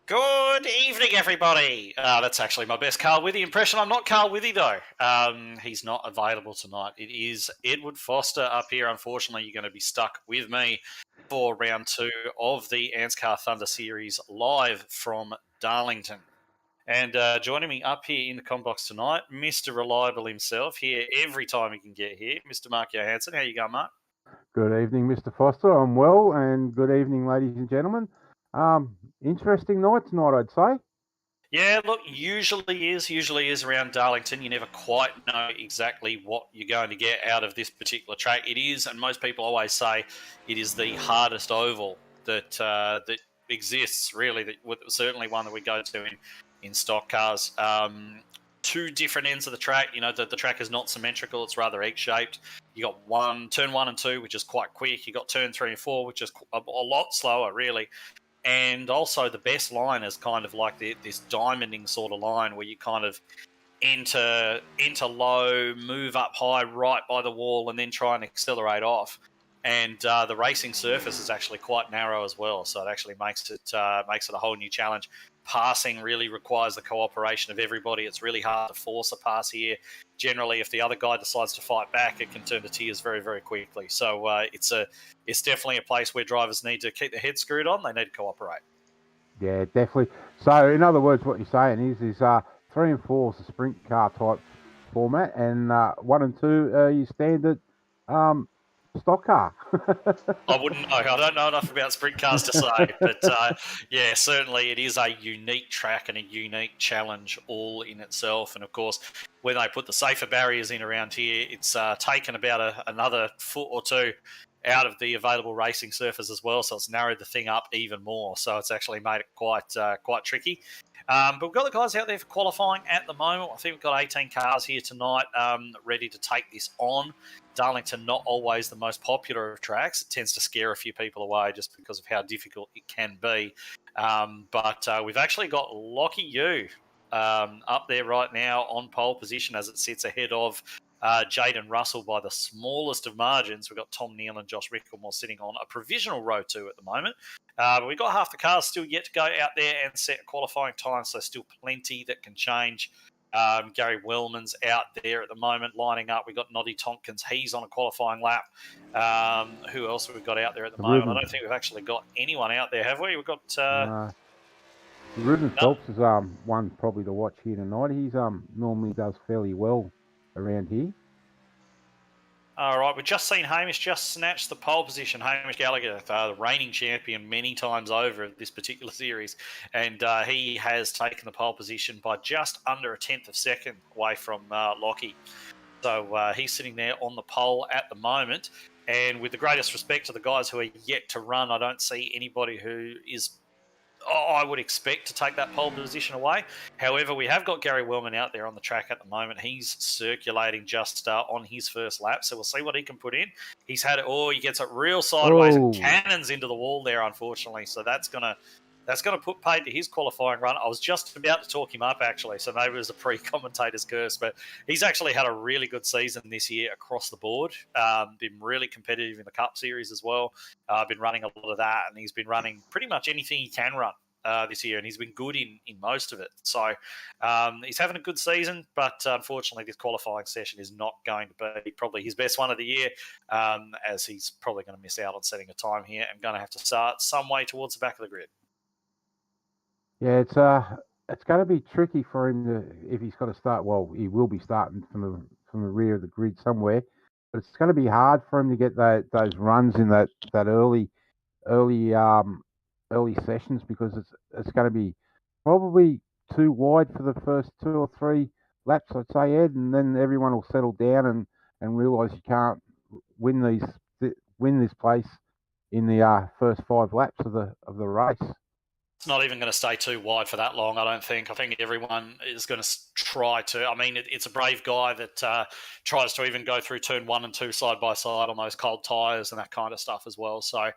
Good evening, everybody. That's actually my best Carl Withy impression. I'm not Carl Withy, though. He's not available tonight. It is Edward Foster up here. Unfortunately, you're going to be stuck with me for round 2 of the ANZCAR Thunder Series live from Darlington. And joining me up here in the combox tonight, Mr. Reliable himself, here every time he can get here, Mr. Mark Johansson. How you going, Mark? Good evening, Mr. Foster. I'm well, and good evening, ladies and gentlemen. Interesting night tonight, I'd say. Yeah, look, usually is around Darlington. You never quite know exactly what you're going to get out of this particular track. It is, and most people always say it is the hardest oval that exists. Really, certainly one that we go to in stock cars. Two different ends of the track. You know, the track is not symmetrical; it's rather egg-shaped. You got turn 1 and 2, which is quite quick. You got turn 3 and 4, which is a lot slower, really. And also the best line is kind of like this diamonding sort of line where you kind of enter low, move up high right by the wall, and then try and accelerate off. And the racing surface is actually quite narrow as well, so it actually makes it a whole new challenge. Passing really requires the cooperation of everybody. It's really hard to force a pass here. Generally, if the other guy decides to fight back, it can turn to tears very, very quickly. So it's definitely a place where drivers need to keep their head screwed on. They need to cooperate. Yeah, definitely. So, in other words, what you're saying is 3 and 4 is a sprint car type format, and 1 and 2 your standard stock car. I wouldn't know. I don't know enough about sprint cars to say, but yeah, certainly it is a unique track and a unique challenge all in itself. And of course, when they put the safer barriers in around here, it's taken about another foot or two out of the available racing surface as well. So it's narrowed the thing up even more. So it's actually made it quite tricky. But we've got the guys out there for qualifying at the moment. I think we've got 18 cars here tonight ready to take this on. Darlington, not always the most popular of tracks. It tends to scare a few people away just because of how difficult it can be. But we've actually got Lockie Yu up there right now on pole position as it sits ahead of Jaden Russell by the smallest of margins. We've got Tom Neal and Josh Ricklemore sitting on a provisional row 2 at the moment. But we've got half the cars still yet to go out there and set qualifying times, so still plenty that can change. Gary Wellman's out there at the moment lining up. We've got Noddy Tompkins. He's on a qualifying lap. Who else have we got out there at the moment? I don't think we've actually got anyone out there, have we? We've got... Ruben Phelps is one probably to watch here tonight. He's normally does fairly well around here. All right, we've just seen Hamish just snatch the pole position. Hamish Gallagher, the reigning champion many times over of this particular series, and he has taken the pole position by just under a tenth of a second away from Lockie. So he's sitting there on the pole at the moment. And with the greatest respect to the guys who are yet to run, I don't see anybody who is... I would expect to take that pole position away. However, we have got Gary Wellman out there on the track at the moment. He's circulating just on his first lap, so we'll see what he can put in. He's had it. He gets it real sideways and cannons into the wall there, unfortunately. So that's gonna put paid to his qualifying run. I was just about to talk him up, actually, so maybe it was a pre-commentator's curse, but he's actually had a really good season this year across the board. Been really competitive in the Cup Series as well. Been running a lot of that, and he's been running pretty much anything he can run this year, and he's been good in most of it. So he's having a good season, but unfortunately this qualifying session is not going to be probably his best one of the year, as he's probably going to miss out on setting a time here and going to have to start some way towards the back of the grid. Yeah, it's going to be tricky for him if he's got to start. Well, he will be starting from the rear of the grid somewhere, but it's going to be hard for him to get those runs in that early sessions, because it's going to be probably too wide for the first 2 or 3 laps, I'd say, Ed, and then everyone will settle down and realise you can't win this place in the first 5 laps of the race. It's not even going to stay too wide for that long, I don't think. I think everyone is going to try to. I mean, it's a brave guy that tries to even go through turn 1 and 2 side by side on those cold tyres and that kind of stuff as well. So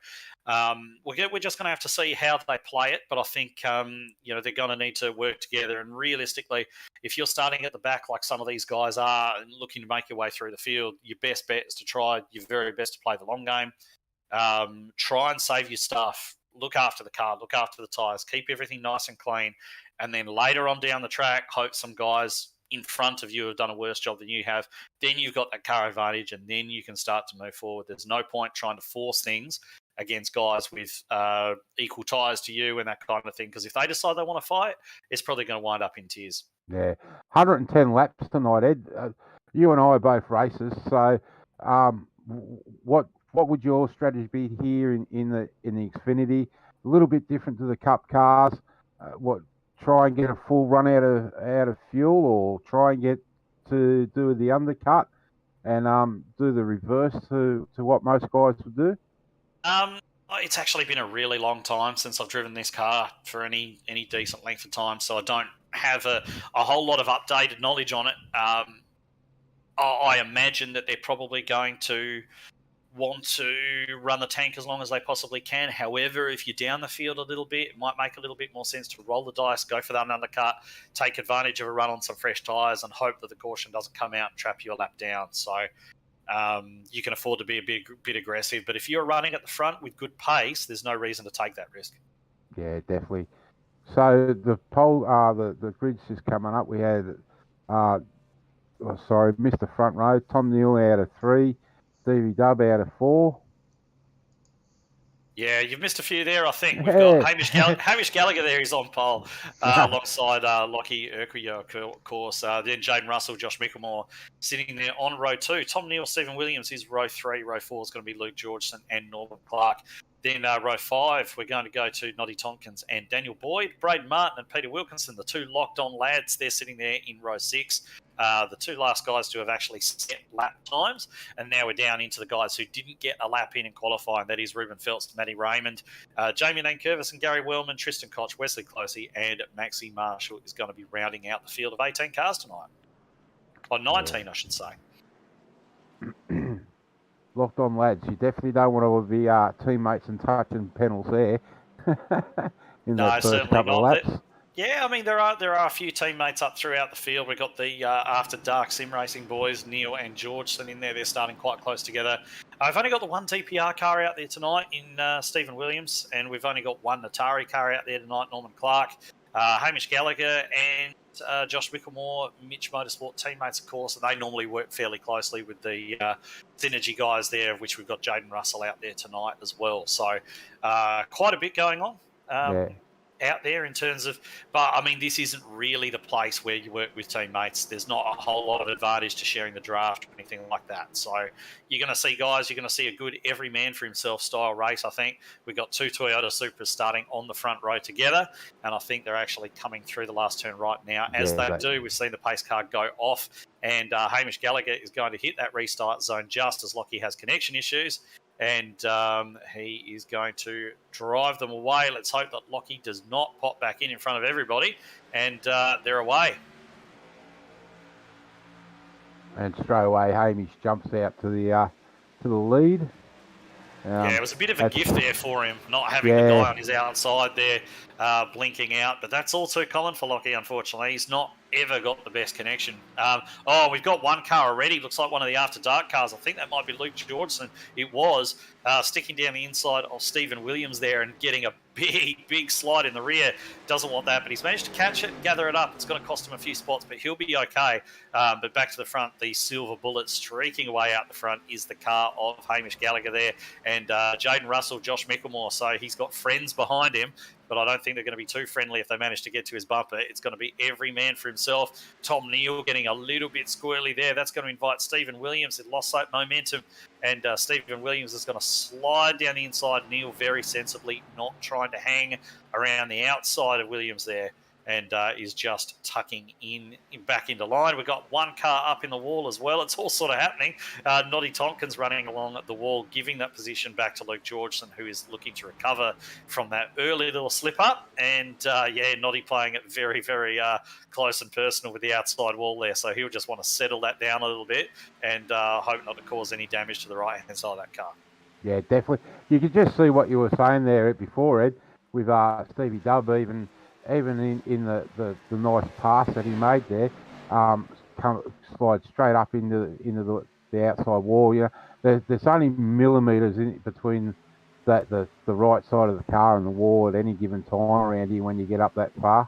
we're just going to have to see how they play it. But I think they're going to need to work together. And realistically, if you're starting at the back like some of these guys are and looking to make your way through the field, your best bet is to try your very best to play the long game. Try and save your stuff look after the car, look after the tyres, keep everything nice and clean, and then later on down the track, hope some guys in front of you have done a worse job than you have. Then you've got that car advantage, and then you can start to move forward. There's no point trying to force things against guys with equal tyres to you and that kind of thing, because if they decide they want to fight, it's probably going to wind up in tears. Yeah, 110 laps tonight, Ed. You and I are both racers, so what would your strategy be here in the Xfinity? A little bit different to the Cup cars. Try and get a full run out of fuel, or try and get to do the undercut and do the reverse to what most guys would do? It's actually been a really long time since I've driven this car for any decent length of time, so I don't have a whole lot of updated knowledge on it. I imagine that they're probably going to want to run the tank as long as they possibly can. However, if you're down the field a little bit, it might make a little bit more sense to roll the dice, go for that undercut, take advantage of a run on some fresh tyres, and hope that the caution doesn't come out and trap you a lap down. So you can afford to be a bit aggressive. But if you're running at the front with good pace, there's no reason to take that risk. Yeah, definitely. So the the grid's just coming up. We had, missed the front row. Tom Neal out of 3. Stevie Dubb out of 4. Yeah, you've missed a few there, I think. We've got Hamish Gallagher there. He's on pole alongside Lockie Urquhart, of course. Then Jaden Russell, Josh Mickelmore sitting there on row 2. Tom Neal, Stephen Williams is row 3. Row 4 is going to be Luke Georgeson and Norman Clark. Then row 5, we're going to go to Noddy Tompkins and Daniel Boyd, Braden Martin and Peter Wilkinson, the 2 locked-on lads. They're sitting there in row 6. The 2 last guys to have actually set lap times, and now we're down into the guys who didn't get a lap in qualifying. That is Ruben Phelps, Matty Raymond, Jamie Nankervis and Gary Wellman, Tristan Koch, Wesley Closey, and Maxie Marshall is going to be rounding out the field of 18 cars tonight. Or 19, yeah. I should say. Locked on lads. You definitely don't want to be teammates and touching panels there. In the first couple of laps. Yeah, I mean, there are a few teammates up throughout the field. We've got the After Dark Sim Racing boys, Neil and Georgeson, in there. They're starting quite close together. I've only got the one DPR car out there tonight in Stephen Williams, and we've only got one Atari car out there tonight, Norman Clark. Hamish Gallagher and Josh Mickelmore, Mitch Motorsport teammates, of course, and they normally work fairly closely with the Synergy guys there, of which we've got Jaden Russell out there tonight as well. So quite a bit going on. Out there in terms of, but I mean, this isn't really the place where you work with teammates. There's not a whole lot of advantage to sharing the draft or anything like that. So you're going to see guys, you're going to see a good every man for himself style race. I think we've got 2 Toyota Supras starting on the front row together, and I think they're actually coming through the last turn right now. As they do, we've seen the pace car go off, and Hamish Gallagher is going to hit that restart zone just as Lockie has connection issues. And he is going to drive them away. Let's hope that Lockie does not pop back in front of everybody. And they're away. And straight away, Hamish jumps out to the lead. It was a bit of a gift there for him, not having the guy on his outside there blinking out. But that's all too common for Lockie, unfortunately. He's not ever got the best connection. We've got one car already. Looks like one of the After Dark cars. I think that might be Luke Georgeson. It was sticking down the inside of Stephen Williams there and getting a big slide in the rear. Doesn't want that, but he's managed to catch it and gather it up. It's going to cost him a few spots, but he'll be okay. But back to the front, the silver bullet streaking away out the front is the car of Hamish Gallagher there. And Jaden Russell, Josh Mickelmore. So he's got friends behind him, but I don't think they're going to be too friendly if they manage to get to his bumper. It's going to be every man for himself. Tom Neal getting a little bit squirrely there. That's going to invite Stephen Williams. It lost that momentum, and Stephen Williams is going to slide down the inside. Neal very sensibly not trying to hang around the outside of Williams there, and is just tucking back into line. We've got one car up in the wall as well. It's all sort of happening. Noddy Tompkins running along at the wall, giving that position back to Luke Georgeson, who is looking to recover from that early little slip-up. And, Noddy playing it very, very close and personal with the outside wall there. So he'll just want to settle that down a little bit and hope not to cause any damage to the right-hand side of that car. Yeah, definitely. You could just see what you were saying there before, Ed, with Stevie Dubb even in the nice pass that he made there, slide straight up into the outside wall. You know, there's only millimetres in between the right side of the car and the wall at any given time around here when you get up that far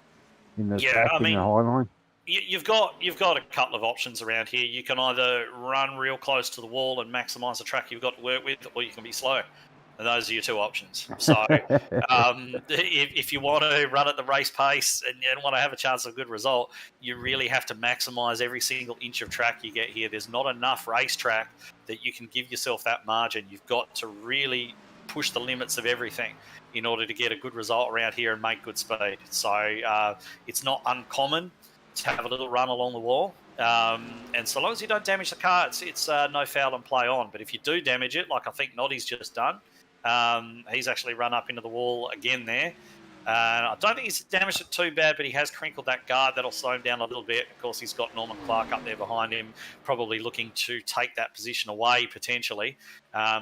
in the track, in the high line? You've got a couple of options around here. You can either run real close to the wall and maximise the track you've got to work with, or you can be slow. And those are your two options. So if you want to run at the race pace and want to have a chance of a good result, you really have to maximise every single inch of track you get here. There's not enough racetrack that you can give yourself that margin. You've got to really push the limits of everything in order to get a good result around here and make good speed. So it's not uncommon to have a little run along the wall. And so long as you don't damage the car, it's no foul and play on. But if you do damage it, like I think Noddy's just done, he's actually run up into the wall again there. I don't think he's damaged it too bad, but he has crinkled that guard. That'll slow him down a little bit. Of course, he's got Norman Clark up there behind him, probably looking to take that position away potentially.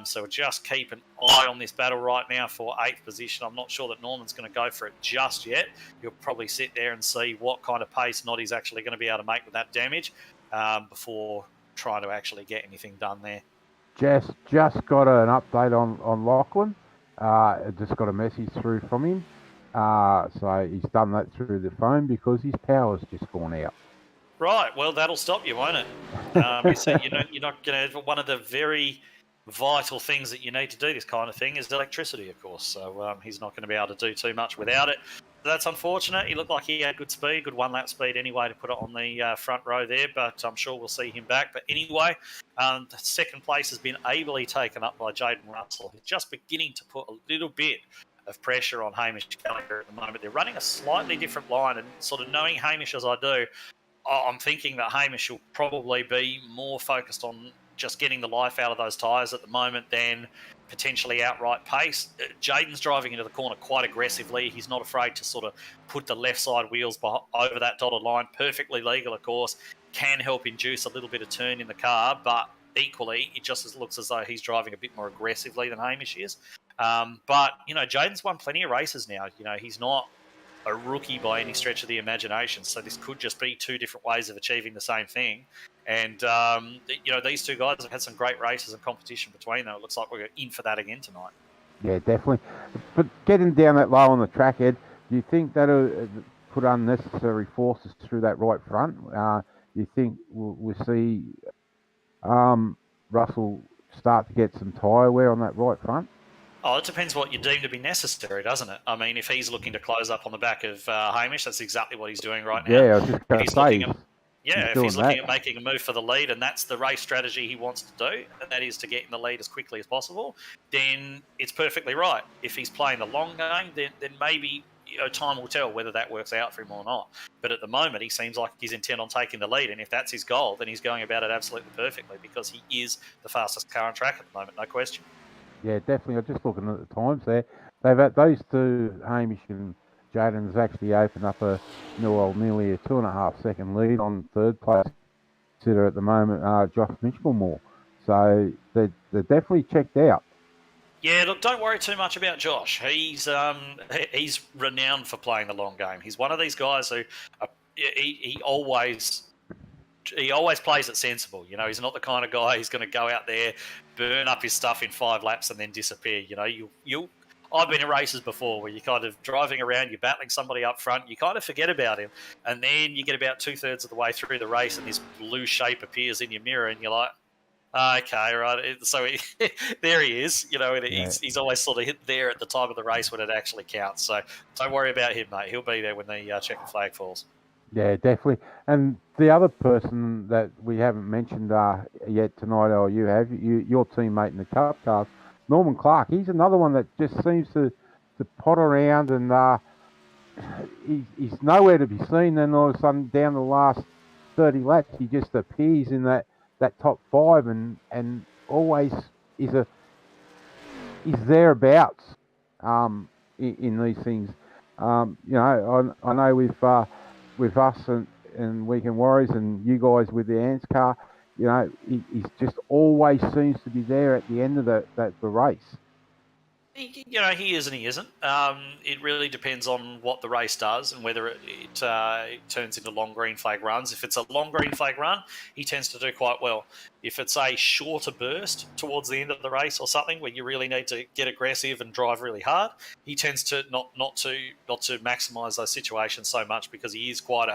So just keep an eye on this battle right now for 8th position. I'm not sure that Norman's going to go for it just yet. You'll probably sit there and see what kind of pace Noddy's actually going to be able to make with that damage before trying to actually get anything done there. Just got an update on Lachlan. Just got a message through from him. So he's done that through the phone because his power's just gone out. Right. Well, that'll stop you, won't it? So you're not going to. One of the very vital things that you need to do this kind of thing is electricity, of course. So he's not going to be able to do too much without it. So that's unfortunate. He looked like he had good speed, good one-lap speed anyway to put it on the front row there, but I'm sure we'll see him back. But anyway, the second place has been ably taken up by Jaden Russell. He's just beginning to put a little bit of pressure on Hamish Gallagher at the moment. They're running a slightly different line, and sort of knowing Hamish as I do, I'm thinking that Hamish will probably be more focused on just getting the life out of those tyres at the moment than potentially outright pace. Jaden's driving into the corner quite aggressively. He's not afraid to sort of put the left side wheels over that dotted line. Perfectly legal, of course. Can help induce a little bit of turn in the car, but equally, it just looks as though he's driving a bit more aggressively than Hamish is. But, Jaden's won plenty of races now. He's not a rookie by any stretch of the imagination. So this could just be two different ways of achieving the same thing. And, these two guys have had some great races and competition between them. It looks like we're in for that again tonight. Yeah, definitely. But getting down that low on the track, Ed, do you think that'll put unnecessary forces through that right front? Do you think we'll see Russell start to get some tyre wear on that right front? Oh, it depends what you deem to be necessary, doesn't it? I mean, if he's looking to close up on the back of Hamish, that's exactly what he's doing right now. Yeah, I was just going to say. If he's looking at making a move for the lead, and that's the race strategy he wants to do, and that is to get in the lead as quickly as possible, then it's perfectly right. If he's playing the long game, then maybe time will tell whether that works out for him or not. But at the moment, he seems like he's intent on taking the lead, and if that's his goal, then he's going about it absolutely perfectly because he is the fastest car on track at the moment, no question. Yeah, definitely. I'm just looking at the times there. They've had those two, Hamish and Jaden's actually opened up nearly a 2.5 second lead on third place sitter at the moment, Josh Mitchellmore. So they're definitely checked out. Yeah, look, don't worry too much about Josh. He's renowned for playing the long game. He's one of these guys who he always plays it sensible. He's not the kind of guy who's going to go out there, burn up his stuff in 5 laps and then disappear. I've been in races before where you're kind of driving around, you're battling somebody up front, you kind of forget about him, and then you get about 2/3 of the way through the race and this blue shape appears in your mirror and you're like, okay, right. So there he is, and he's always sort of there at the time of the race when it actually counts. So don't worry about him, mate. He'll be there when the checkered flag falls. Yeah, definitely. And the other person that we haven't mentioned yet tonight, or you have, your teammate in the Cup cars, Norman Clark. He's another one that just seems to pot around, and he's nowhere to be seen. Then all of a sudden, down the last 30 laps, he just appears in that top 5, and always is thereabouts in these things. I know with us and Weekend Warriors and you guys with the ANZCAR, he just always seems to be there at the end of the race. He is and he isn't. It really depends on what the race does and whether it turns into long green flag runs. If it's a long green flag run, he tends to do quite well. If it's a shorter burst towards the end of the race or something where you really need to get aggressive and drive really hard, he tends to not to maximise those situations so much because he is quite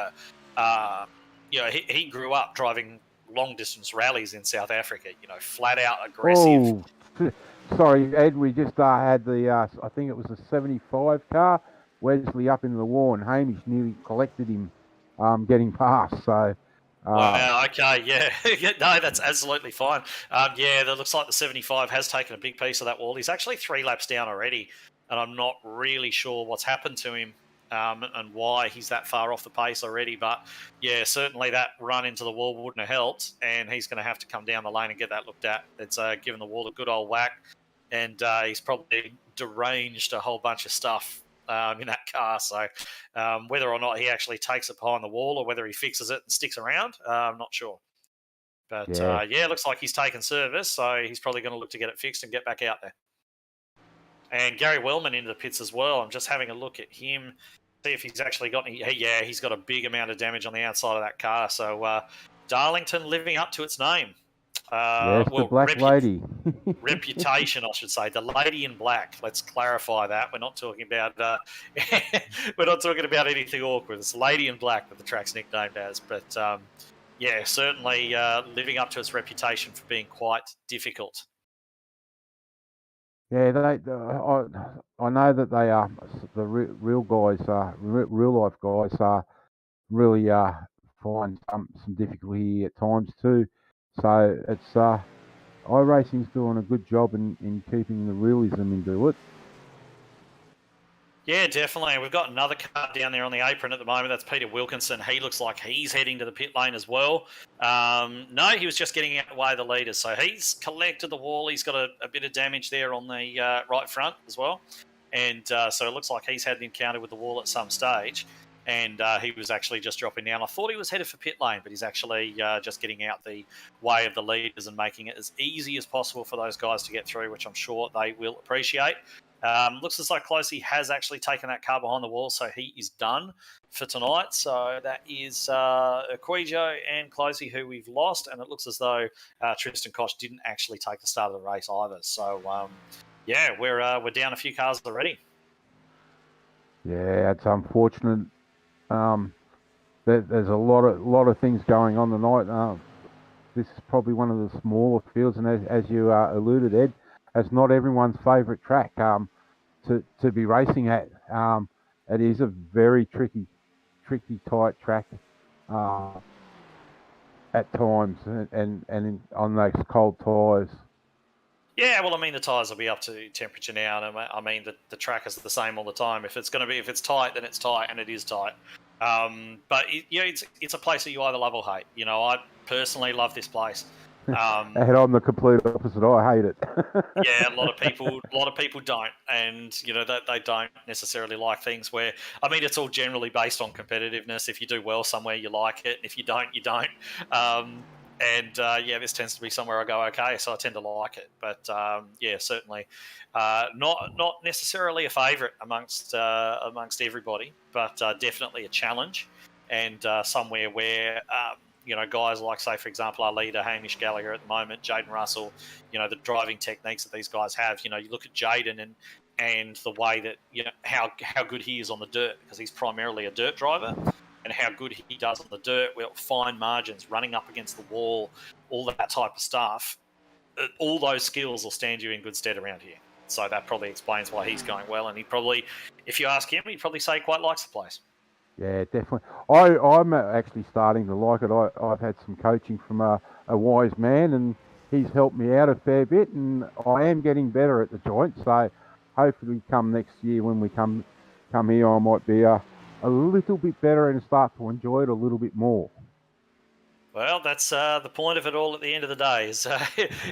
he grew up driving long distance rallies in South Africa. Flat out aggressive. Oh, sorry, Ed. We just had the I think it was a 75 car. Wesley up into the wall, and Hamish nearly collected him, getting past. So. Wow. Okay. Yeah. No, that's absolutely fine. That looks like the 75 has taken a big piece of that wall. He's actually 3 laps down already, and I'm not really sure what's happened to him and why he's that far off the pace already. But yeah, certainly that run into the wall wouldn't have helped, and he's going to have to come down the lane and get that looked at. It's given the wall a good old whack, and he's probably deranged a whole bunch of stuff in that car. So whether or not he actually takes it behind the wall or whether he fixes it and sticks around, I'm not sure. But it looks like he's taken service, so he's probably going to look to get it fixed and get back out there. And Gary Wellman into the pits as well. I'm just having a look at him, see if he's actually got any. Yeah, he's got a big amount of damage on the outside of that car. So Darlington living up to its name. The black lady. Reputation, I should say. The lady in black. Let's clarify that. We're not talking about anything awkward. It's Lady in Black that the track's nicknamed as. But certainly living up to its reputation for being quite difficult. Yeah, I know that they are the real guys, real life guys are really find some difficulty at times too. So it's iRacing's doing a good job in keeping the realism into it. Yeah, definitely. We've got another car down there on the apron at the moment. That's Peter Wilkinson. He looks like he's heading to the pit lane as well. No, he was just getting out of the way of the leaders. So he's collected the wall. He's got a bit of damage there on the right front as well. And so it looks like he's had an encounter with the wall at some stage. And he was actually just dropping down. I thought he was headed for pit lane, but he's actually just getting out the way of the leaders and making it as easy as possible for those guys to get through, which I'm sure they will appreciate. Looks as though Closey has actually taken that car behind the wall, so he is done for tonight. So that is Aquijo and Closey who we've lost, and it looks as though Tristan Koch didn't actually take the start of the race either. So we're down a few cars already. Yeah, it's unfortunate. There's a lot of things going on tonight. This is probably one of the smaller fields, and as you alluded, Ed, it's not everyone's favourite track to be racing at. It is a very tricky, tight track at times, and on those cold tyres. Yeah, well, I mean, the tyres will be up to temperature now, and I mean, the track is the same all the time. If it's tight, then it's tight, and it is tight. But it's a place that you either love or hate. I personally love this place. And I'm the complete opposite. I hate it. Yeah, a lot of people don't, and they don't necessarily like things where, I mean, it's all generally based on competitiveness. If you do well somewhere, you like it. If you don't, you don't. This tends to be somewhere I go okay, so I tend to like it. But certainly not necessarily a favourite amongst everybody, but definitely a challenge, and somewhere where guys like, say, for example, our leader Hamish Gallagher at the moment, Jaden Russell, the driving techniques that these guys have. You look at Jaden and the way that how good he is on the dirt, because he's primarily a dirt driver. And how good he does on the dirt, fine margins, running up against the wall, all that type of stuff. All those skills will stand you in good stead around here. So that probably explains why he's going well. And he probably, if you ask him, he'd probably say he quite likes the place. Yeah, definitely. I'm actually starting to like it. I've had some coaching from a wise man, and he's helped me out a fair bit, and I am getting better at the joint. So hopefully come next year when we come here, I might be a little bit better and start to enjoy it a little bit more. Well, that's the point of it all at the end of the day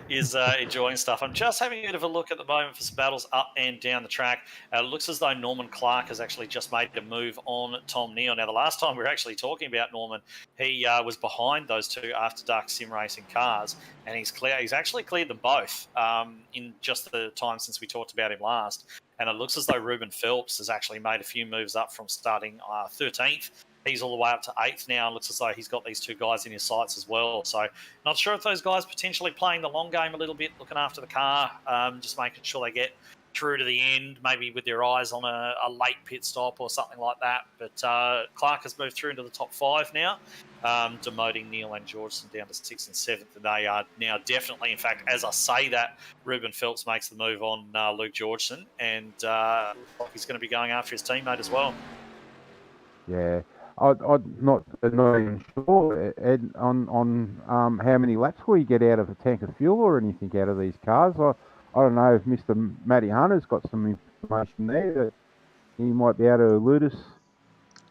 is enjoying stuff. I'm just having a bit of a look at the moment for some battles up and down the track. It looks as though Norman Clark has actually just made a move on Tom Neal. Now, the last time we were actually talking about Norman, he was behind those two After Dark sim racing cars, and he's actually cleared them both in just the time since we talked about him last. And it looks as though Ruben Phelps has actually made a few moves up from starting 13th. He's all the way up to 8th now, and looks as though he's got these two guys in his sights as well. So not sure if those guys potentially playing the long game a little bit, looking after the car, just making sure they get through to the end, maybe with their eyes on a late pit stop or something like that. But Clark has moved through into the top 5 now, demoting Neil and Georgeson down to 6th and 7th. And they are now definitely, in fact, as I say that, Ruben Phelps makes the move on Luke Georgeson, and he's going to be going after his teammate as well. Yeah. I'm not even sure, Ed, on how many laps will you get out of a tank of fuel or anything out of these cars. I don't know if Mr. Matty Hunter's got some information there that he might be able to allude us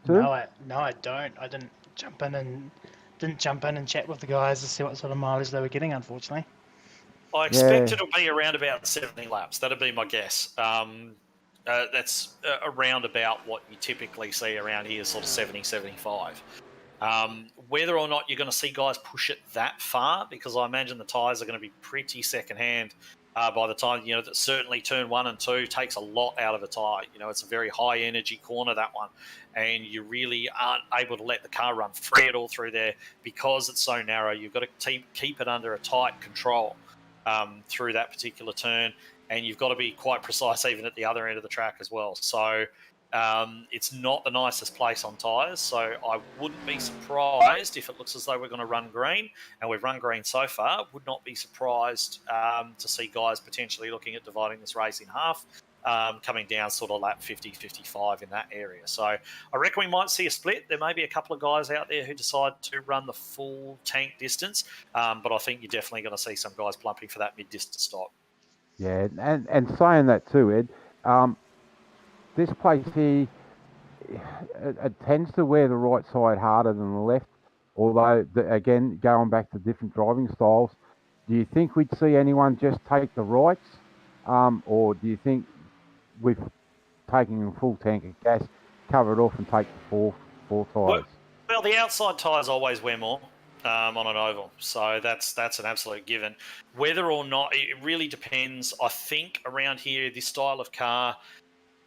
to. No, I don't. I didn't jump in and chat with the guys to see what sort of mileage they were getting, unfortunately. I expect it'll be around about 70 laps. That'd be my guess. That's around about what you typically see around here, sort of 70, 75. Whether or not you're going to see guys push it that far, because I imagine the tyres are going to be pretty secondhand by the time, that certainly turn 1 and 2 takes a lot out of a tyre. It's a very high energy corner, that one, and you really aren't able to let the car run free at all through there because it's so narrow. You've got to keep it under a tight control through that particular turn. And you've got to be quite precise even at the other end of the track as well. So it's not the nicest place on tyres. So I wouldn't be surprised if it looks as though we're going to run green. And we've run green so far. Would not be surprised to see guys potentially looking at dividing this race in half, coming down sort of lap 50, 55 in that area. So I reckon we might see a split. There may be a couple of guys out there who decide to run the full tank distance. But I think you're definitely going to see some guys plumping for that mid-distance stop. Yeah, and saying that too, Ed, this place here, it tends to wear the right side harder than the left, although, again, going back to different driving styles, do you think we'd see anyone just take the rights, or do you think with taking a full tank of gas, cover it off and take the four tyres? Well, the outside tyres always wear more. On an oval, so that's an absolute given. Whether or not, it really depends. I think around here, this style of car,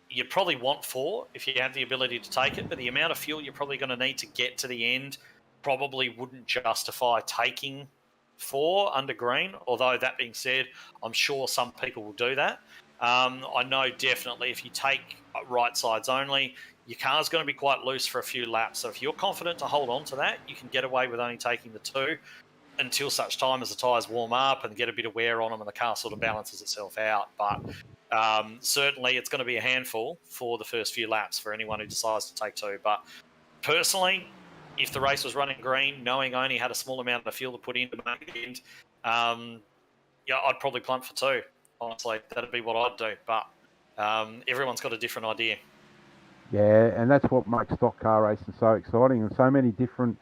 you probably want 4 if you have the ability to take it, but the amount of fuel you're probably going to need to get to the end probably wouldn't justify taking 4 under green. Although that being said, I'm sure some people will do that. I know definitely if you take right sides only, your car's going to be quite loose for a few laps. So if you're confident to hold on to that, you can get away with only taking the 2 until such time as the tyres warm up and get a bit of wear on them and the car sort of balances itself out. But certainly it's going to be a handful for the first few laps for anyone who decides to take 2. But personally, if the race was running green, knowing I only had a small amount of fuel to put in to make it end, I'd probably plump for 2. Honestly, that'd be what I'd do. But everyone's got a different idea. Yeah, and that's what makes stock car racing so exciting, and so many different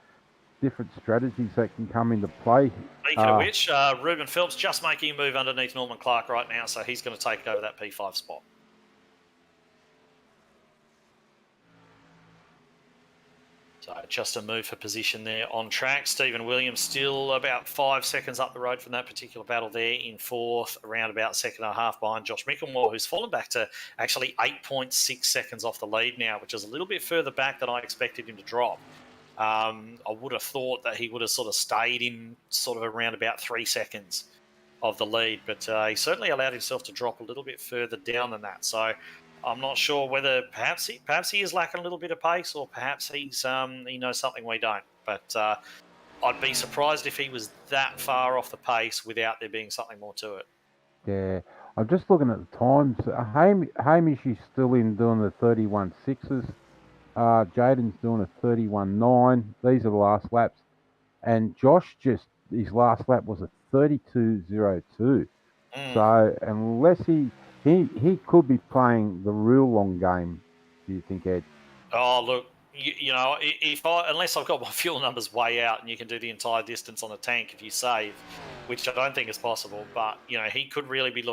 strategies that can come into play. Speaking of which, Ruben Phelps just making a move underneath Norman Clark right now, so he's going to take over that P5 spot. So just a move for position there on track. Stephen Williams still about 5 seconds up the road from that particular battle there in 4th, around about 2.5 behind Josh Mickelmore, who's fallen back to actually 8.6 seconds off the lead now, which is a little bit further back than I expected him to drop. I would have thought that he would have sort of stayed in sort of around about 3 seconds of the lead, but he certainly allowed himself to drop a little bit further down than that. So I'm not sure whether perhaps he is lacking a little bit of pace, or perhaps he knows something we don't. But I'd be surprised if he was that far off the pace without there being something more to it. Yeah, I'm just looking at the times. Hamish is still in doing the 31.6s. Jaden's doing a 31.9. These are the last laps. And Josh his last lap was a 32.02. So unless he could be playing the real long game, do you think, Ed? Oh, look, unless I've got my fuel numbers way out and you can do the entire distance on a tank if you save, which I don't think is possible, but he could really be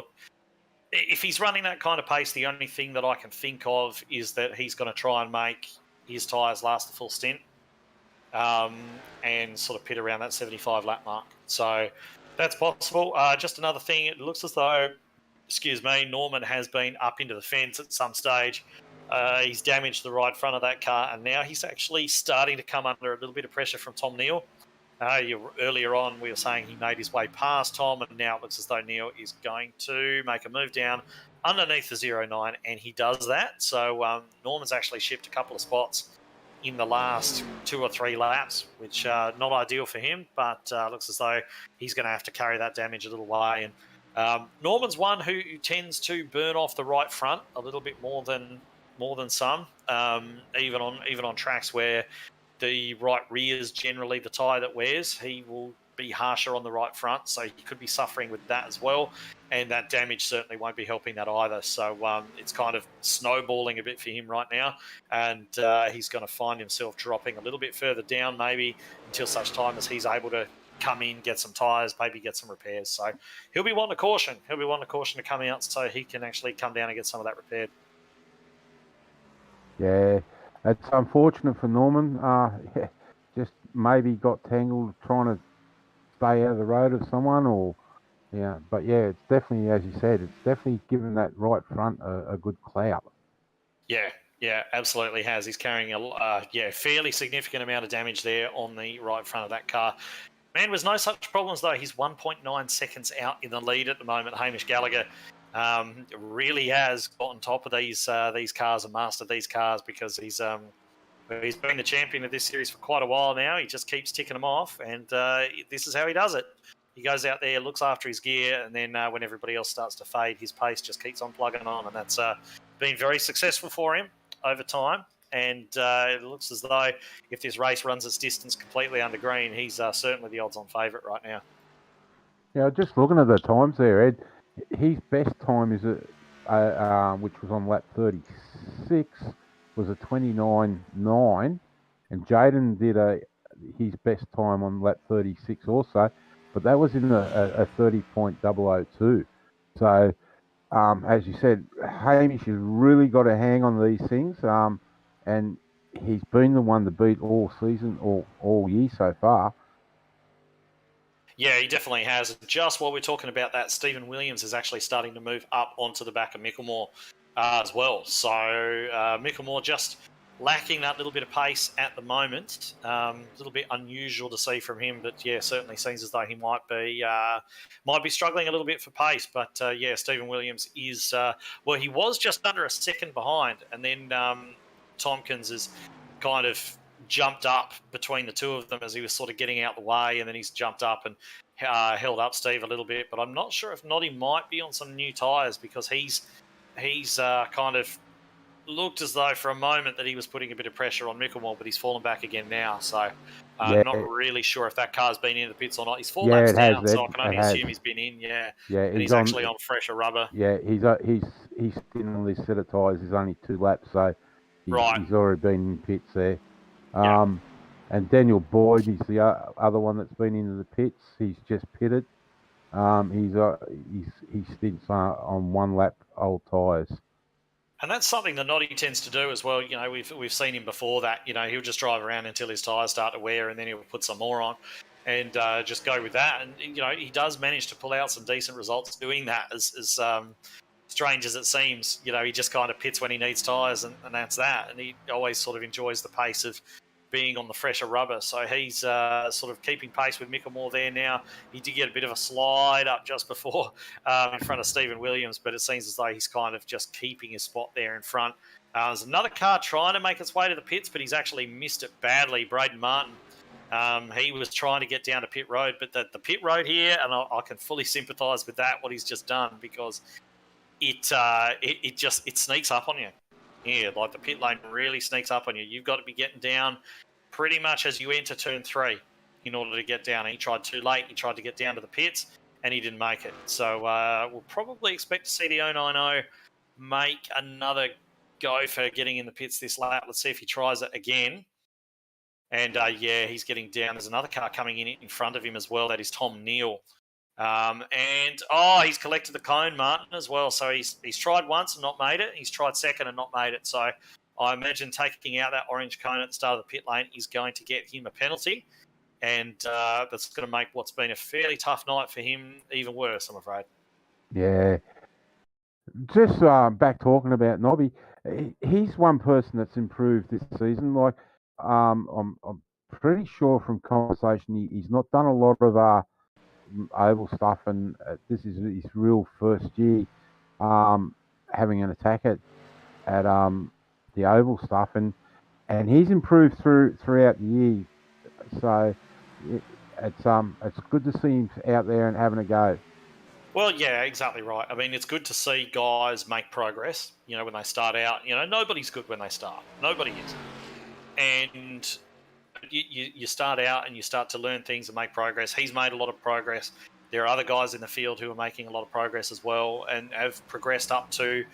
if he's running that kind of pace. The only thing that I can think of is that he's going to try and make his tyres last the full stint, and sort of pit around that 75 lap mark. So that's possible. Just another thing, it looks as though, Norman has been up into the fence at some stage. He's damaged the right front of that car, and now he's actually starting to come under a little bit of pressure from Tom Neal. Earlier on, we were saying he made his way past Tom, and now it looks as though Neal is going to make a move down underneath the 09, and he does that. So Norman's actually shipped a couple of spots in the last 2 or 3 laps, which not ideal for him, but looks as though he's going to have to carry that damage a little way. And Norman's one who tends to burn off the right front a little bit more than some, even on tracks where the right rear is generally the tyre that wears. He will be harsher on the right front, so he could be suffering with that as well, and that damage certainly won't be helping that either. So it's kind of snowballing a bit for him right now, and he's going to find himself dropping a little bit further down, maybe until such time as he's able to come in, get some tyres, maybe get some repairs. So he'll be wanting a caution. To come out so he can actually come down and get some of that repaired. Yeah, it's unfortunate for Norman. Just maybe got tangled trying to stay out of the road of someone, but it's definitely, as you said, it's definitely given that right front a good clout. Yeah, absolutely has. He's carrying a fairly significant amount of damage there on the right front of that car. Man, there's no such problems though. He's 1.9 seconds out in the lead at the moment. Hamish Gallagher really has got on top of these cars and mastered these cars, because he's been the champion of this series for quite a while now. He just keeps ticking them off, and this is how he does it. He goes out there, looks after his gear, and then when everybody else starts to fade, his pace just keeps on plugging on, and that's been very successful for him over time. And it looks as though if this race runs its distance completely under green, he's certainly the odds-on favourite right now. Yeah, just looking at the times there, Ed, his best time is which was on lap 36, was a 29.9, and Jaden did his best time on lap 36 also, but that was in a 30.002. So, as you said, Hamish has really got a hang on these things, and he's been the one to beat all season, all year so far. Yeah, he definitely has. Just while we're talking about that, Stephen Williams is actually starting to move up onto the back of Mickelmore as well. So Mickelmore just lacking that little bit of pace at the moment. A little bit unusual to see from him, but certainly seems as though he might be struggling a little bit for pace. But Stephen Williams is he was just under a second behind, and then Tompkins is kind of jumped up between the two of them as he was sort of getting out the way, and then he's jumped up and held up Steve a little bit. But I'm not sure if Noddy might be on some new tyres, because he's kind of looked as though for a moment that he was putting a bit of pressure on Mickelmore, but he's fallen back again now. So I'm not really sure if that car's been in the pits or not. He's 4 laps down, so I can only assume he's been in. Yeah, and he's actually on fresher rubber. Yeah, he's sitting on this set of tyres. He's only 2 laps, so he's already been in pits there. And Daniel Boyd is the other one that's been into the pits. He's just pitted. He stints on 1 lap old tyres. And that's something that Noddy tends to do as well. We've seen him before that. He'll just drive around until his tyres start to wear, and then he'll put some more on and just go with that. And he does manage to pull out some decent results doing that. As strange as it seems, he just kind of pits when he needs tyres, and that's that. And he always sort of enjoys the pace of being on the fresher rubber. So he's sort of keeping pace with Mickelmore there now. He did get a bit of a slide up just before in front of Stephen Williams, but it seems as though he's kind of just keeping his spot there in front. There's another car trying to make its way to the pits, but he's actually missed it badly. Braden Martin, he was trying to get down to pit road, but the pit road here, and I can fully sympathise with that, what he's just done, because it sneaks up on you. Yeah, like the pit lane really sneaks up on you. You've got to be getting down pretty much as you enter turn 3 in order to get down. He tried too late. He tried to get down to the pits, and he didn't make it. So we'll probably expect to see the 090 make another go for getting in the pits this lap. Let's see if he tries it again. And he's getting down. There's another car coming in front of him as well. That is Tom Neal. He's collected the cone, Martin, as well. So he's tried once and not made it. He's tried second and not made it. So I imagine taking out that orange cone at the start of the pit lane is going to get him a penalty. And that's going to make what's been a fairly tough night for him even worse, I'm afraid. Yeah. Just back talking about Nobby, he's one person that's improved this season. Like, I'm pretty sure from conversation he's not done a lot of oval stuff, and this is his real first year having an attack at the oval stuff, and he's improved throughout the year. So it's good to see him out there and having a go. Well, yeah, exactly right. I mean, it's good to see guys make progress. When they start out, nobody's good when they start. Nobody is. And you start out and you start to learn things and make progress. He's made a lot of progress. There are other guys in the field who are making a lot of progress as well and have progressed up to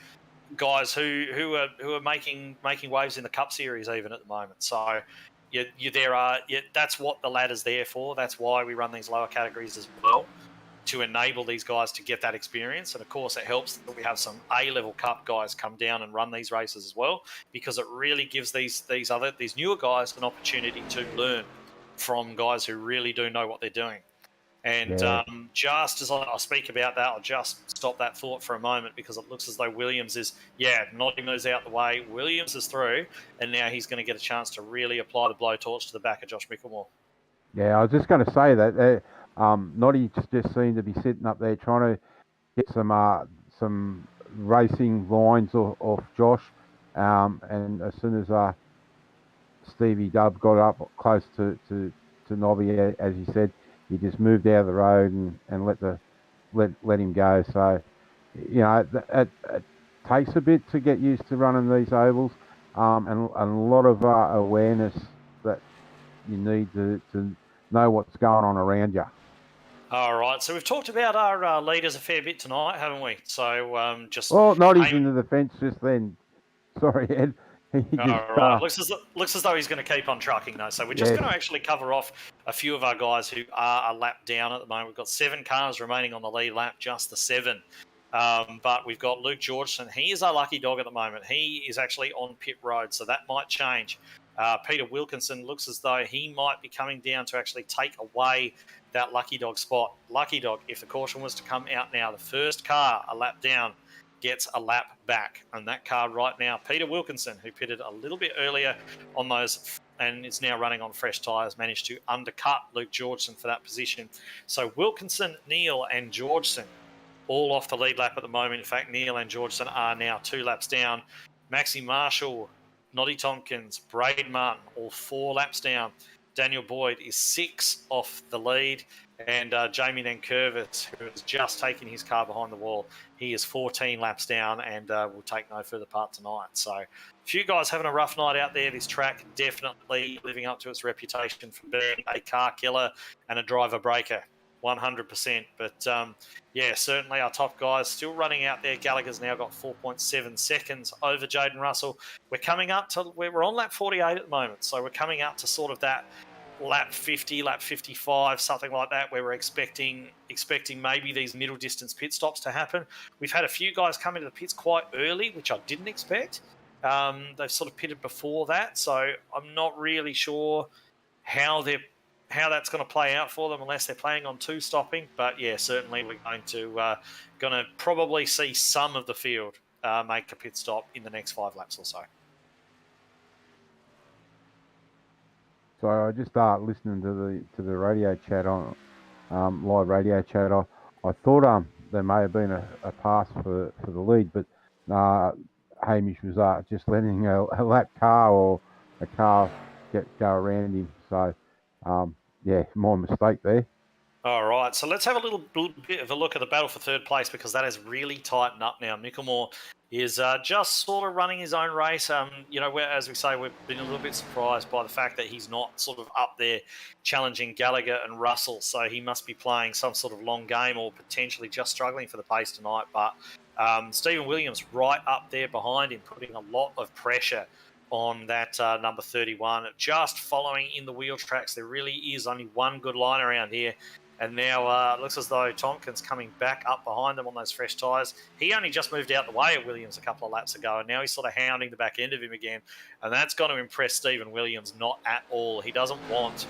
guys who are making waves in the Cup Series even at the moment. So that's what the ladder's there for. That's why we run these lower categories as well, to enable these guys to get that experience. And of course it helps that we have some A-level Cup guys come down and run these races as well, because it really gives these newer guys an opportunity to learn from guys who really do know what they're doing. And just as I speak about that, I'll just stop that thought for a moment, because it looks as though Williams is, nodding those out the way. Williams is through, and now he's going to get a chance to really apply the blowtorch to the back of Josh Mickelmore. Yeah, I was just going to say that Noddy just seemed to be sitting up there trying to get some racing lines off Josh, and as soon as Stevie Dubb got up close to Nobby, as you said, he just moved out of the road and let him go. So it takes a bit to get used to running these ovals, and a lot of awareness that you need to know what's going on around you. All right, so we've talked about our leaders a fair bit tonight, haven't we? So Noddy's in the defence just then. Sorry, Ed. Right. Looks as though he's going to keep on trucking, though. So we're just going to actually cover off a few of our guys who are a lap down at the moment. We've got 7 cars remaining on the lead lap, just the 7. But we've got Luke Georgeson. He is our lucky dog at the moment. He is actually on pit road, so that might change. Peter Wilkinson looks as though he might be coming down to actually take away that lucky dog spot. Lucky dog, if the caution was to come out now, the first car a lap down gets a lap back. And that car right now, Peter Wilkinson, who pitted a little bit earlier on those and is now running on fresh tyres, managed to undercut Luke Georgeson for that position. So Wilkinson, Neal and Georgeson all off the lead lap at the moment. In fact, Neal and Georgeson are now 2 laps down. Maxi Marshall, Noddy Tompkins, Braden Martin, all 4 laps down. Daniel Boyd is 6 off the lead. And Jaime Nankervis, who has just taken his car behind the wall, he is 14 laps down and will take no further part tonight. So a few guys having a rough night out there. This track definitely living up to its reputation for being a car killer and a driver breaker, 100%. But certainly our top guys still running out there. Gallagher's now got 4.7 seconds over Jaden Russell. We're on lap 48 at the moment, so we're coming up to sort of that lap 50, lap 55, something like that, where we're expecting maybe these middle distance pit stops to happen. We've had a few guys come into the pits quite early, which I didn't expect. They've sort of pitted before that, so I'm not really sure how that's going to play out for them unless they're planning on 2 stopping. But yeah, certainly we're going to probably see some of the field make a pit stop in the next 5 laps or so. So I just started listening to the radio chat on live radio chat. I thought there may have been a pass for the lead, but Hamish was just letting a lap car or a car go around him. So my mistake there. All right, so let's have a little bit of a look at the battle for third place, because that has really tightened up now. Mickelmore is just sort of running his own race. As we say, we've been a little bit surprised by the fact that he's not sort of up there challenging Gallagher and Russell. So he must be playing some sort of long game or potentially just struggling for the pace tonight. But Stephen Williams right up there behind him, putting a lot of pressure on that number 31. Just following in the wheel tracks. There really is only one good line around here. And now it looks as though Tompkins coming back up behind them on those fresh tyres. He only just moved out the way of Williams a couple of laps ago, and now he's sort of hounding the back end of him again. And that's going to impress Stephen Williams not at all. He doesn't want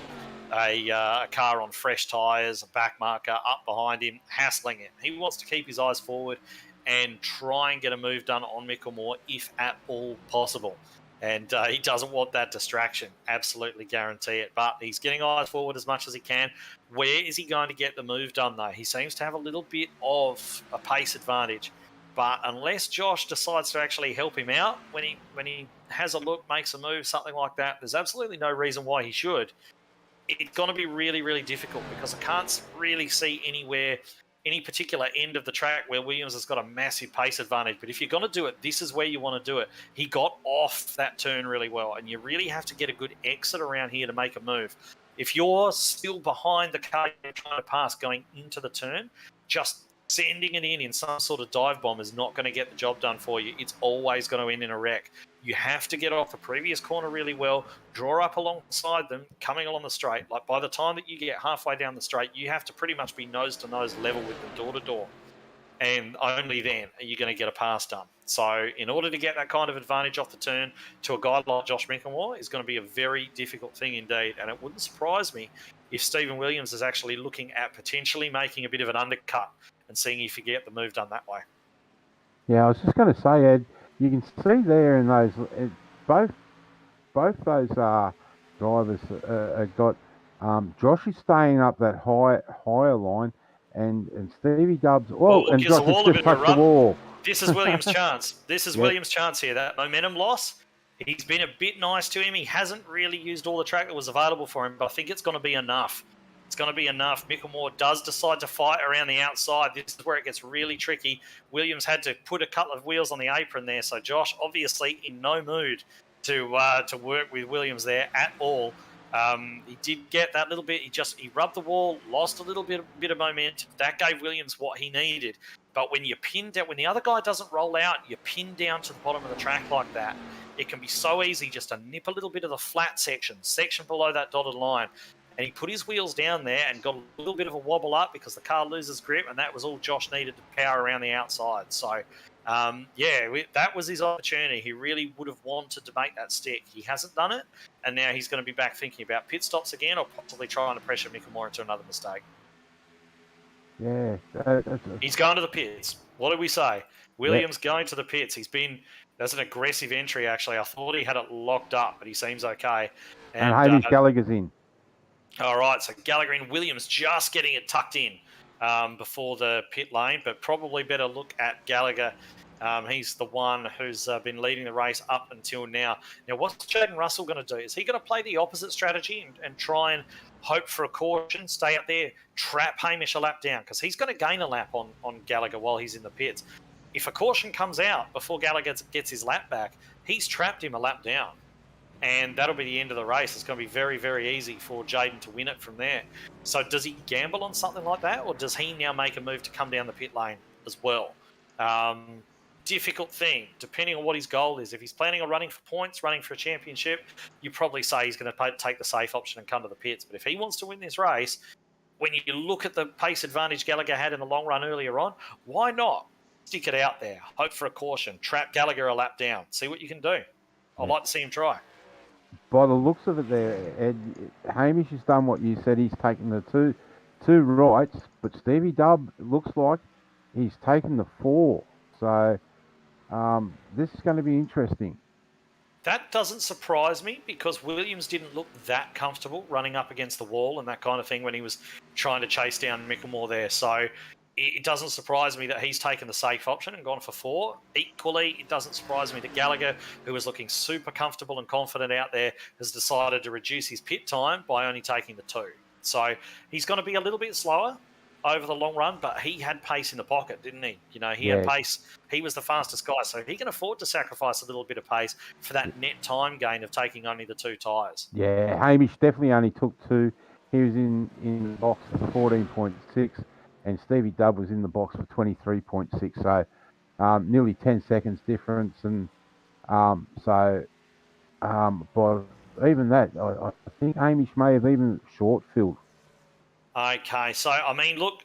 a car on fresh tyres, a back marker up behind him, hassling him. He wants to keep his eyes forward and try and get a move done on Mickelmore if at all possible. And he doesn't want that distraction. Absolutely guarantee it. But he's getting eyes forward as much as he can. Where is he going to get the move done, though? He seems to have a little bit of a pace advantage. But unless Josh decides to actually help him out when he has a look, makes a move, something like that, there's absolutely no reason why he should. It's going to be really, really difficult because I can't really see any particular end of the track where Williams has got a massive pace advantage. But if you're going to do it, this is where you want to do it. He got off that turn really well, and you really have to get a good exit around here to make a move. If you're still behind the car you're trying to pass going into the turn, just sending it in some sort of dive bomb is not going to get the job done for you. It's always going to end in a wreck. You have to get off the previous corner really well, draw up alongside them, coming along the straight. Like by the time that you get halfway down the straight, you have to pretty much be nose to nose level with them door to door. And only then are you going to get a pass done. So in order to get that kind of advantage off the turn to a guy like Josh Mickelmore is going to be a very difficult thing indeed. And it wouldn't surprise me if Stephen Williams is actually looking at potentially making a bit of an undercut and seeing if you get the move done that way. Yeah, I was just going to say, Ed, you can see there in those both those drivers have got Josh is staying up that higher line, and Stevie Dubs. Well, and Josh has just touched the wall. This is Williams' chance. This is Williams' chance here. That momentum loss. He's been a bit nice to him. He hasn't really used all the track that was available for him, but I think it's going to be enough. It's going to be enough. Mickelmore does decide to fight around the outside. This is where it gets really tricky. Williams had to put a couple of wheels on the apron there, so Josh obviously in no mood to work with Williams there at all. He did get that little bit. He rubbed the wall, lost a little bit of momentum. That gave Williams what he needed. But when you pin down, when the other guy doesn't roll out, you pin down to the bottom of the track like that. It can be so easy just to nip a little bit of the flat section below that dotted line. And he put his wheels down there and got a little bit of a wobble up because the car loses grip, and that was all Josh needed to power around the outside. So, that was his opportunity. He really would have wanted to make that stick. He hasn't done it, and now he's going to be back thinking about pit stops again or possibly trying to pressure Mickelmore into another mistake. Yeah. He's going to the pits. What did we say? Williams going to the pits. That's an aggressive entry, actually. I thought he had it locked up, but he seems okay. And Hamish Gallagher's in. All right, so Gallagher and Williams just getting it tucked in before the pit lane, but probably better look at Gallagher. He's the one who's been leading the race up until now. Now, what's Jaden Russell going to do? Is he going to play the opposite strategy and try and hope for a caution, stay up there, trap Hamish a lap down? Because he's going to gain a lap on Gallagher while he's in the pits. If a caution comes out before Gallagher gets his lap back, he's trapped him a lap down. And that'll be the end of the race. It's going to be very, very easy for Jaden to win it from there. So does he gamble on something like that, or does he now make a move to come down the pit lane as well? Difficult thing, depending on what his goal is. If he's planning on running for points, running for a championship, you probably say he's going to take the safe option and come to the pits. But if he wants to win this race, when you look at the pace advantage Gallagher had in the long run earlier on, why not stick it out there, hope for a caution, trap Gallagher a lap down, see what you can do? I'd like to see him try. By the looks of it there, Ed, Hamish has done what you said. He's taken the two rights, but Stevie Dubb looks like he's taken the 4. So this is going to be interesting. That doesn't surprise me because Williams didn't look that comfortable running up against the wall and that kind of thing when he was trying to chase down Mickelmore there. So it doesn't surprise me that he's taken the safe option and gone for 4. Equally, it doesn't surprise me that Gallagher, who was looking super comfortable and confident out there, has decided to reduce his pit time by only taking the 2. So he's going to be a little bit slower over the long run, but he had pace in the pocket, didn't he? He had pace. He was the fastest guy, so he can afford to sacrifice a little bit of pace for that net time gain of taking only the 2 tyres. Yeah, Hamish definitely only took 2. He was in the box for 14.6. And Stevie Dubb was in the box for 23.6. So nearly 10 seconds difference, and but even that, I think Hamish may have even short filled. Okay, so I mean, look,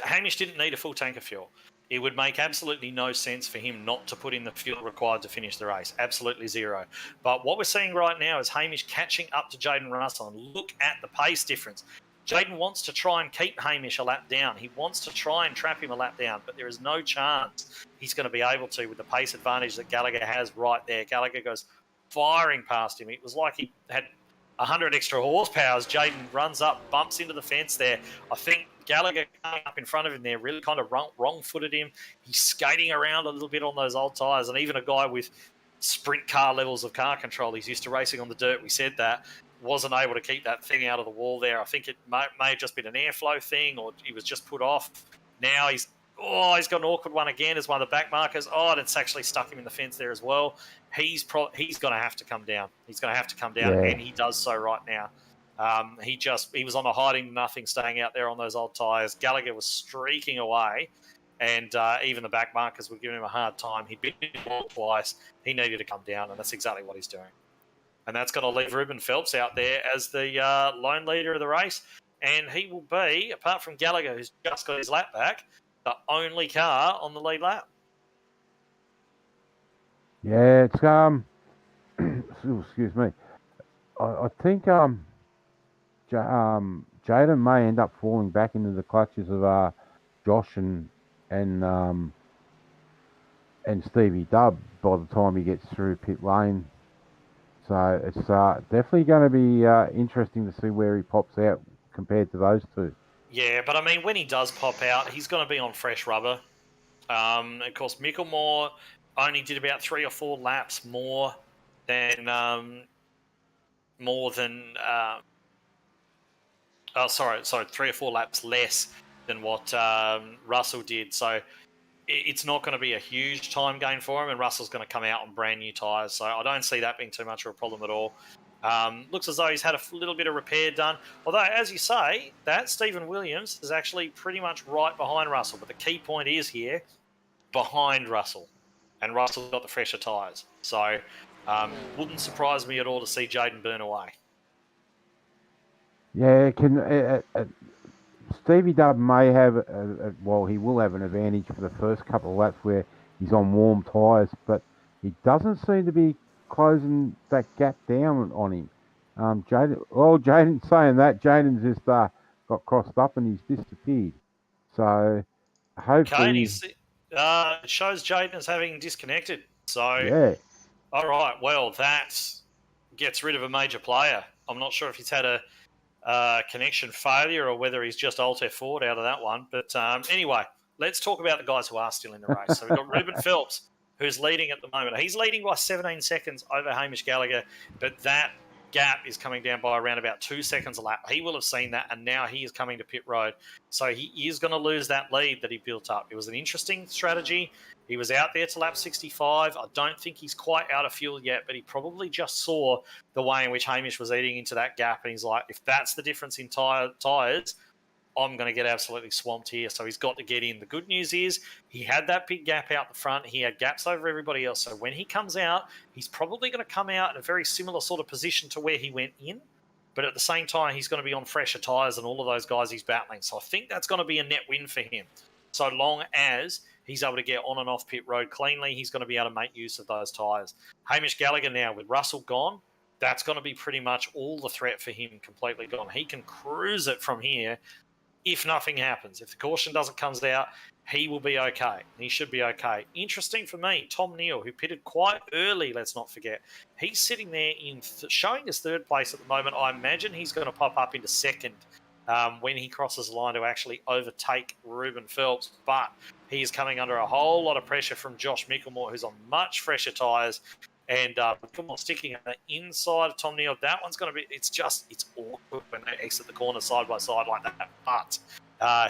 Hamish didn't need a full tank of fuel. It would make absolutely no sense for him not to put in the fuel required to finish the race. Absolutely zero. But what we're seeing right now is Hamish catching up to Jaden Russell. And look at the pace difference. Jaden wants to try and keep Hamish a lap down. He wants to try and trap him a lap down, but there is no chance he's going to be able to with the pace advantage that Gallagher has right there. Gallagher goes firing past him. It was like he had 100 extra horsepower. Jaden runs up, bumps into the fence there. I think Gallagher coming up in front of him there really kind of wrong-footed him. He's skating around a little bit on those old tyres, and even a guy with sprint car levels of car control, he's used to racing on the dirt, we said that, wasn't able to keep that thing out of the wall there. I think it may have just been an airflow thing, or he was just put off. Now he's got an awkward one again as one of the back markers. And it's actually stuck him in the fence there as well. He's going to have to come down. He's going to have to come down, and he does so right now. He was on a hiding nothing, staying out there on those old tyres. Gallagher was streaking away, and even the back markers were giving him a hard time. He'd been twice. He needed to come down, and that's exactly what he's doing. And that's going to leave Ruben Phelps out there as the lone leader of the race. And he will be, apart from Gallagher, who's just got his lap back, the only car on the lead lap. Yeah, it's excuse me. I think Jaden may end up falling back into the clutches of Josh and Stevie Dubb by the time he gets through pit lane. So it's definitely going to be interesting to see where he pops out compared to those two. Yeah, but I mean, when he does pop out, he's going to be on fresh rubber. Of course, Micklemore only did about 3 or 4 laps more than 3 or 4 laps less than what Russell did. So it's not going to be a huge time gain for him, and Russell's going to come out on brand new tyres. So I don't see that being too much of a problem at all. Looks as though he's had a little bit of repair done. Although, as you say, that Stephen Williams is actually pretty much right behind Russell. But the key point is here, behind Russell. And Russell's got the fresher tyres. So wouldn't surprise me at all to see Jaden burn away. Yeah, Stevie Dubb may have, he will have an advantage for the first couple of laps where he's on warm tyres, but he doesn't seem to be closing that gap down on him. Jaden saying that, Jaden's just got crossed up and he's disappeared. So hopefully... it shows Jaden as having disconnected. So, yeah. All right, well, that gets rid of a major player. I'm not sure if he's had a connection failure or whether he's just Alt F4'd out of that one. But anyway, let's talk about the guys who are still in the race. So we've got Ruben Phelps, who's leading at the moment. He's leading by 17 seconds over Hamish Gallagher, but that gap is coming down by around about 2 seconds a lap. He will have seen that, and now he is coming to pit road. So he is going to lose that lead that he built up. It was an interesting strategy. He was out there to lap 65. I don't think he's quite out of fuel yet, but he probably just saw the way in which Hamish was eating into that gap, and he's like, if that's the difference in tyres, I'm going to get absolutely swamped here. So he's got to get in. The good news is he had that big gap out the front. He had gaps over everybody else. So when he comes out, he's probably going to come out in a very similar sort of position to where he went in. But at the same time, he's going to be on fresher tyres than all of those guys he's battling. So I think that's going to be a net win for him. So long as he's able to get on and off pit road cleanly, he's going to be able to make use of those tyres. Hamish Gallagher now, with Russell gone, that's going to be pretty much all the threat for him completely gone. He can cruise it from here if nothing happens. If the caution doesn't come out, he will be okay. He should be okay. Interesting for me, Tom Neal, who pitted quite early, let's not forget. He's sitting there showing his third place at the moment. I imagine he's going to pop up into second when he crosses the line to actually overtake Ruben Phelps. But he is coming under a whole lot of pressure from Josh Micklemore, who's on much fresher tyres. And Micklemore sticking on the inside of Tom Neal. That one's going to be, it's awkward when they exit the corner side by side like that. But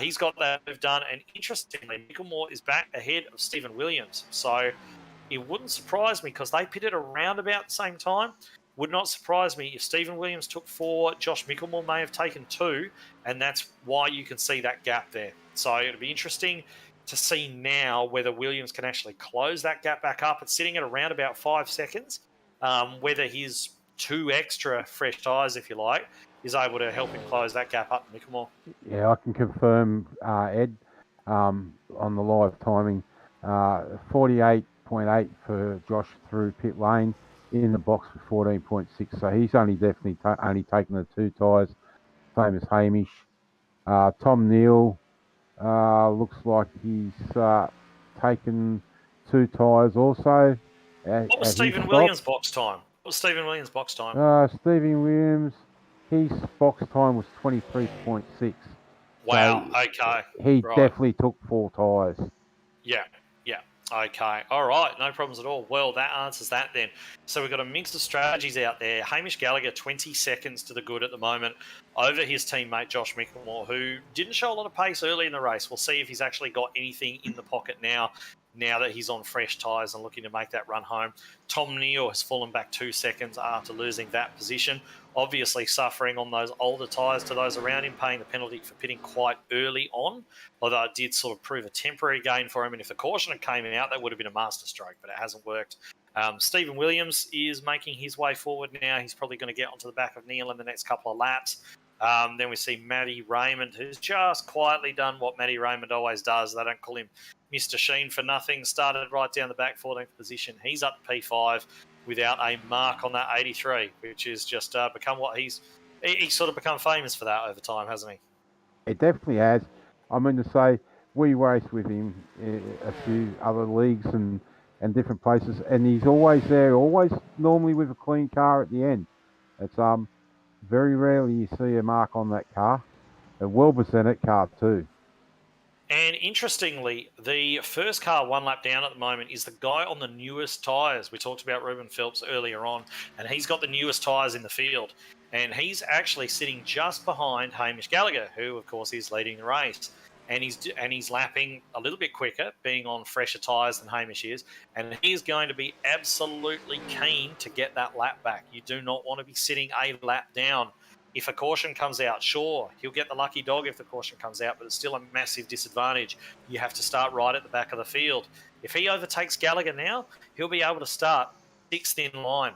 he's got that move done. And interestingly, Micklemore is back ahead of Stephen Williams. So it wouldn't surprise me because they pitted around about the same time. Would not surprise me if Stephen Williams took 4, Josh Micklemore may have taken 2, and that's why you can see that gap there. So it'll be interesting to see now whether Williams can actually close that gap back up. It's sitting at around about 5 seconds. Whether his 2 extra fresh tyres, if you like, is able to help him close that gap up, Mickelmore. Yeah, I can confirm, Ed, on the live timing, 48.8 for Josh through pit lane, in the box for 14.6. So he's only definitely only taken the 2 tyres, same as Hamish. Tom Neal looks like he's taken 2 tyres also. What was Stephen Williams' box time? Stephen Williams' box time was 23.6. Wow, So okay. He definitely took 4 tyres. Yeah. Okay. All right. No problems at all. Well, that answers that then. So we've got a mix of strategies out there. Hamish Gallagher, 20 seconds to the good at the moment over his teammate Josh Mickelmore, who didn't show a lot of pace early in the race. We'll see if he's actually got anything in the pocket now that he's on fresh tyres and looking to make that run home. Tom Neal has fallen back 2 seconds after losing that position. Obviously suffering on those older tyres to those around him, paying the penalty for pitting quite early on, although it did sort of prove a temporary gain for him. And if the caution had came out, that would have been a masterstroke, but it hasn't worked. Stephen Williams is making his way forward now. He's probably going to get onto the back of Neal in the next couple of laps. Then we see Matty Raymond, who's just quietly done what Matty Raymond always does. They don't call him Mr. Sheen for nothing. Started right down the back, 14th position. He's up to P5 without a mark on that 83, which is just become what he's sort of become famous for that over time, hasn't he? It definitely has. I mean to say, we raced with him in a few other leagues and different places, and he's always there, always normally with a clean car at the end. It's very rarely you see a mark on that car. A well-presented car too. And interestingly, the first car 1 lap down at the moment is the guy on the newest tyres. We talked about Ruben Phelps earlier on, and he's got the newest tyres in the field. And he's actually sitting just behind Hamish Gallagher, who, of course, is leading the race. And he's lapping a little bit quicker, being on fresher tyres than Hamish is. And he's going to be absolutely keen to get that lap back. You do not want to be sitting a lap down. If a caution comes out, sure, he'll get the lucky dog if the caution comes out, but it's still a massive disadvantage. You have to start right at the back of the field. If he overtakes Gallagher now, he'll be able to start 6th in line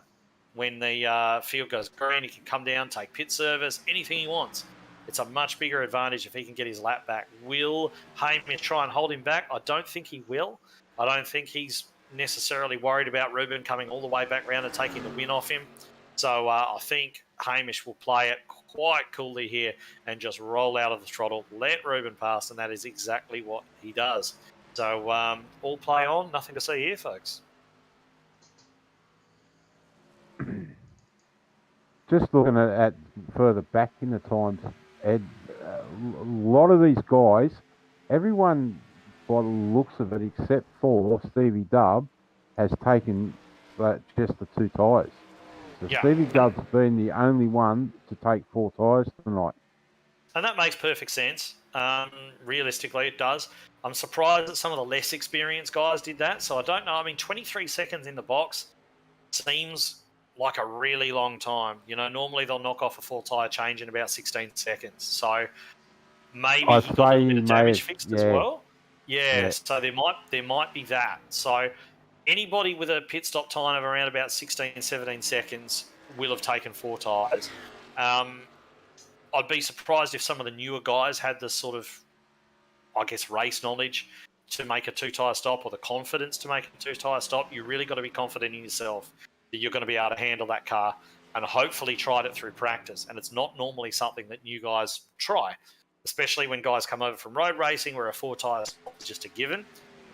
when the field goes green. He can come down, take pit service, anything he wants. It's a much bigger advantage if he can get his lap back. Will Hamish try and hold him back? I don't think he will. I don't think he's necessarily worried about Ruben coming all the way back round and taking the win off him. So I think Hamish will play it quite coolly here and just roll out of the throttle, let Ruben pass, and that is exactly what he does. So all play on, nothing to see here, folks. Just looking at further back in the times, Ed, a lot of these guys, everyone by the looks of it, except for Stevie Dubb, has taken just the 2 tyres. So yeah. Stevie Dubb's been the only one to take 4 tyres tonight. And that makes perfect sense. Realistically, it does. I'm surprised that some of the less experienced guys did that. So I don't know. I mean, 23 seconds in the box seems like a really long time. You know, normally they'll knock off a 4 tyre change in about 16 seconds. So maybe he got a little bit of damage fixed as well. Yeah, so there might be that. So anybody with a pit stop time of around about 16, 17 seconds will have taken 4 tyres. I'd be surprised if some of the newer guys had the sort of, I guess, race knowledge to make a 2 tyre stop or the confidence to make a 2 tyre stop. You really got to be confident in yourself that you're going to be able to handle that car and hopefully tried it through practice. And it's not normally something that new guys try, especially when guys come over from road racing where a 4 tyre stop is just a given.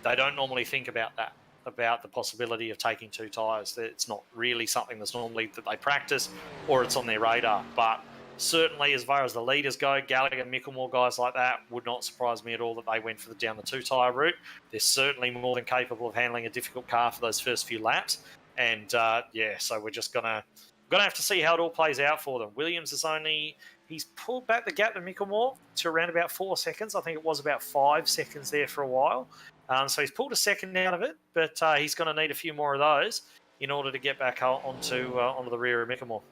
They don't normally think about that, about the possibility of taking 2 tyres. It's not really something that's normally that they practice or it's on their radar. But certainly as far as the leaders go, Gallagher, Mickelmore, guys like that, would not surprise me at all that they went down the 2 tyre route. They're certainly more than capable of handling a difficult car for those first few laps. And so we're just gonna have to see how it all plays out for them. Williams he's pulled back the gap to Mickelmore to around about 4 seconds. I think it was about 5 seconds there for a while. So he's pulled a second out of it, but he's going to need a few more of those in order to get back onto the rear of Mickelmore.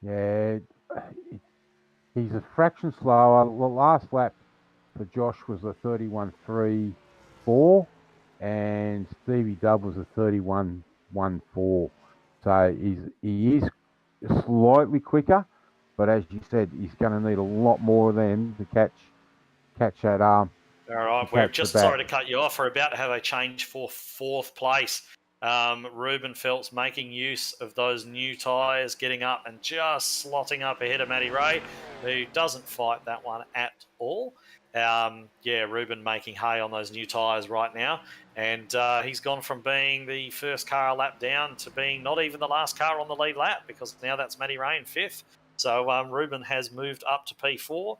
Yeah, he's a fraction slower. Well, last lap, for Josh was a 31.34, and Stevie Dubb was a 31.14. So he is slightly quicker, but as you said, he's going to need a lot more of them to catch that arm. All right, we're just sorry to cut you off. We're about to have a change for fourth place. Ruben Phelps making use of those new tyres, getting up and just slotting up ahead of Matty Ray, who doesn't fight that one at all. Ruben making hay on those new tyres right now. And he's gone from being the first car a lap down to being not even the last car on the lead lap, because now that's Matty Ray in fifth. So Ruben has moved up to P4.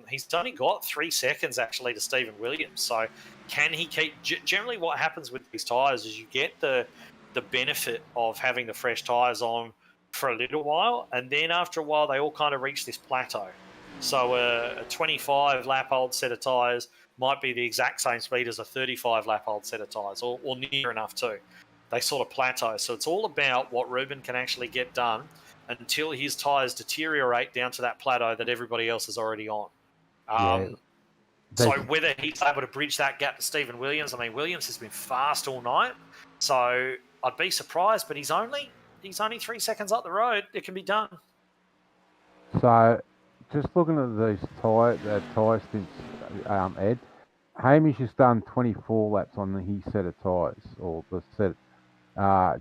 He's only got 3 seconds actually to Stephen Williams. So can he keep? Generally, what happens with these tyres is you get the benefit of having the fresh tyres on for a little while, and then after a while they all kind of reach this plateau. So a 25 lap old set of tyres might be the exact same speed as a 35 lap old set of tyres, or near enough too. They sort of plateau. So it's all about what Ruben can actually get done until his tyres deteriorate down to that plateau that everybody else is already on. So whether he's able to bridge that gap to Stephen Williams, I mean, Williams has been fast all night, so I'd be surprised, but he's only 3 seconds up the road. It can be done. So just looking at these tyre stints, Ed, Hamish has done 24 laps on his set of tyres, or the set.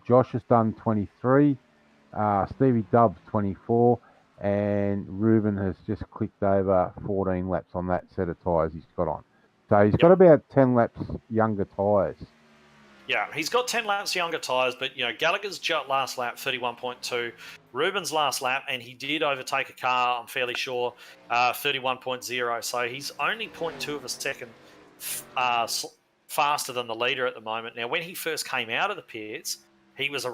Josh has done 23. Stevie Dubb's 24, and Ruben has just clicked over 14 laps on that set of tyres he's got on. So he's got about 10 laps younger tyres. Yeah, he's got 10 laps younger tyres, but Gallagher's last lap, 31.2, Ruben's last lap, and he did overtake a car, I'm fairly sure, 31.0. So he's only 0.2 of a second faster than the leader at the moment. Now, when he first came out of the pits, he was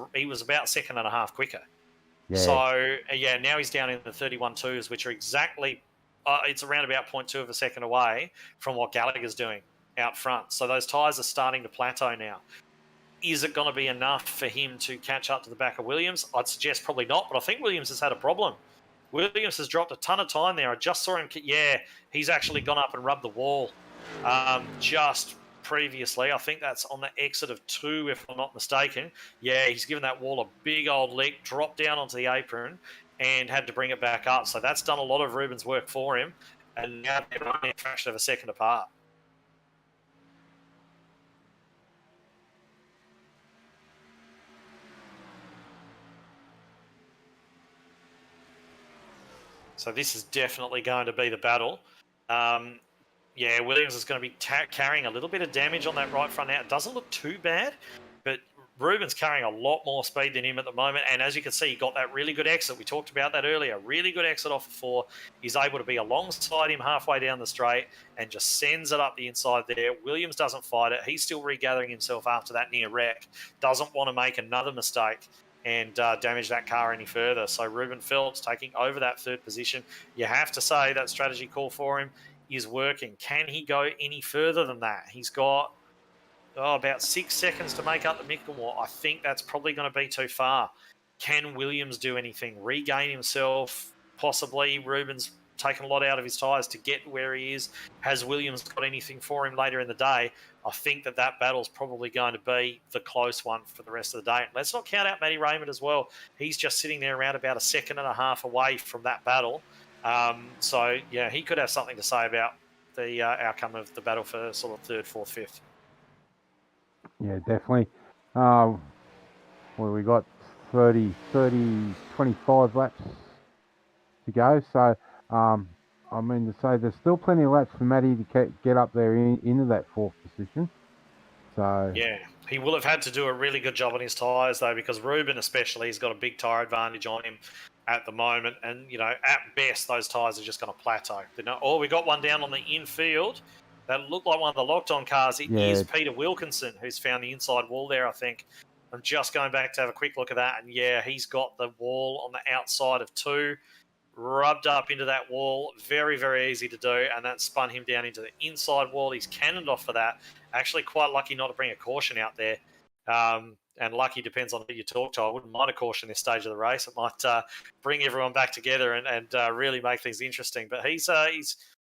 about a second and a half quicker. Yeah. So, now he's down in the 31.2s, which are exactly, it's around about 0.2 of a second away from what Gallagher's doing out front. So those tyres are starting to plateau now. Is it going to be enough for him to catch up to the back of Williams? I'd suggest probably not, but I think Williams has had a problem. Williams has dropped a ton of time there. I just saw him, he's actually gone up and rubbed the wall just previously. I think that's on the exit of 2, if I'm not mistaken. Yeah, he's given that wall a big old lick, dropped down onto the apron, and had to bring it back up. So that's done a lot of Ruben's work for him, and now they're only a fraction of a second apart. So this is definitely going to be the battle. Williams is going to be carrying a little bit of damage on that right front now. It doesn't look too bad, but Ruben's carrying a lot more speed than him at the moment. And as you can see, he got that really good exit. We talked about that earlier. Really good exit off of 4. He's able to be alongside him halfway down the straight and just sends it up the inside there. Williams doesn't fight it. He's still regathering himself after that near wreck. Doesn't want to make another mistake and damage that car any further. So Ruben Phelps taking over that third position. You have to say that strategy call for him is working. Can he go any further than that? He's got about 6 seconds to make up the Micklemore. I think that's probably going to be too far. Can Williams do anything? Regain himself? Possibly. Ruben's taken a lot out of his tyres to get where he is. Has Williams got anything for him later in the day? I think that battle's probably going to be the close one for the rest of the day. Let's not count out Matty Raymond as well. He's just sitting there around about a second and a half away from that battle. He could have something to say about the outcome of the battle for sort of 3rd, 4th, 5th. Yeah, definitely. We got 25 laps to go. So, to say there's still plenty of laps for Matty to get up there into that 4th position. So yeah, he will have had to do a really good job on his tyres though, because Ruben especially has got a big tyre advantage on him at the moment, and at best those tyres are just going to plateau. We got one down on the infield that looked like one of the locked-on cars. It is Peter Wilkinson who's found the inside wall there, I think. I'm just going back to have a quick look at that, and he's got the wall on the outside of 2. Rubbed up into that wall. Very, very easy to do, and that spun him down into the inside wall. He's cannoned off for that. Actually quite lucky not to bring a caution out there. And lucky depends on who you talk to. I wouldn't mind a caution this stage of the race. It might bring everyone back together and really make things interesting. But he's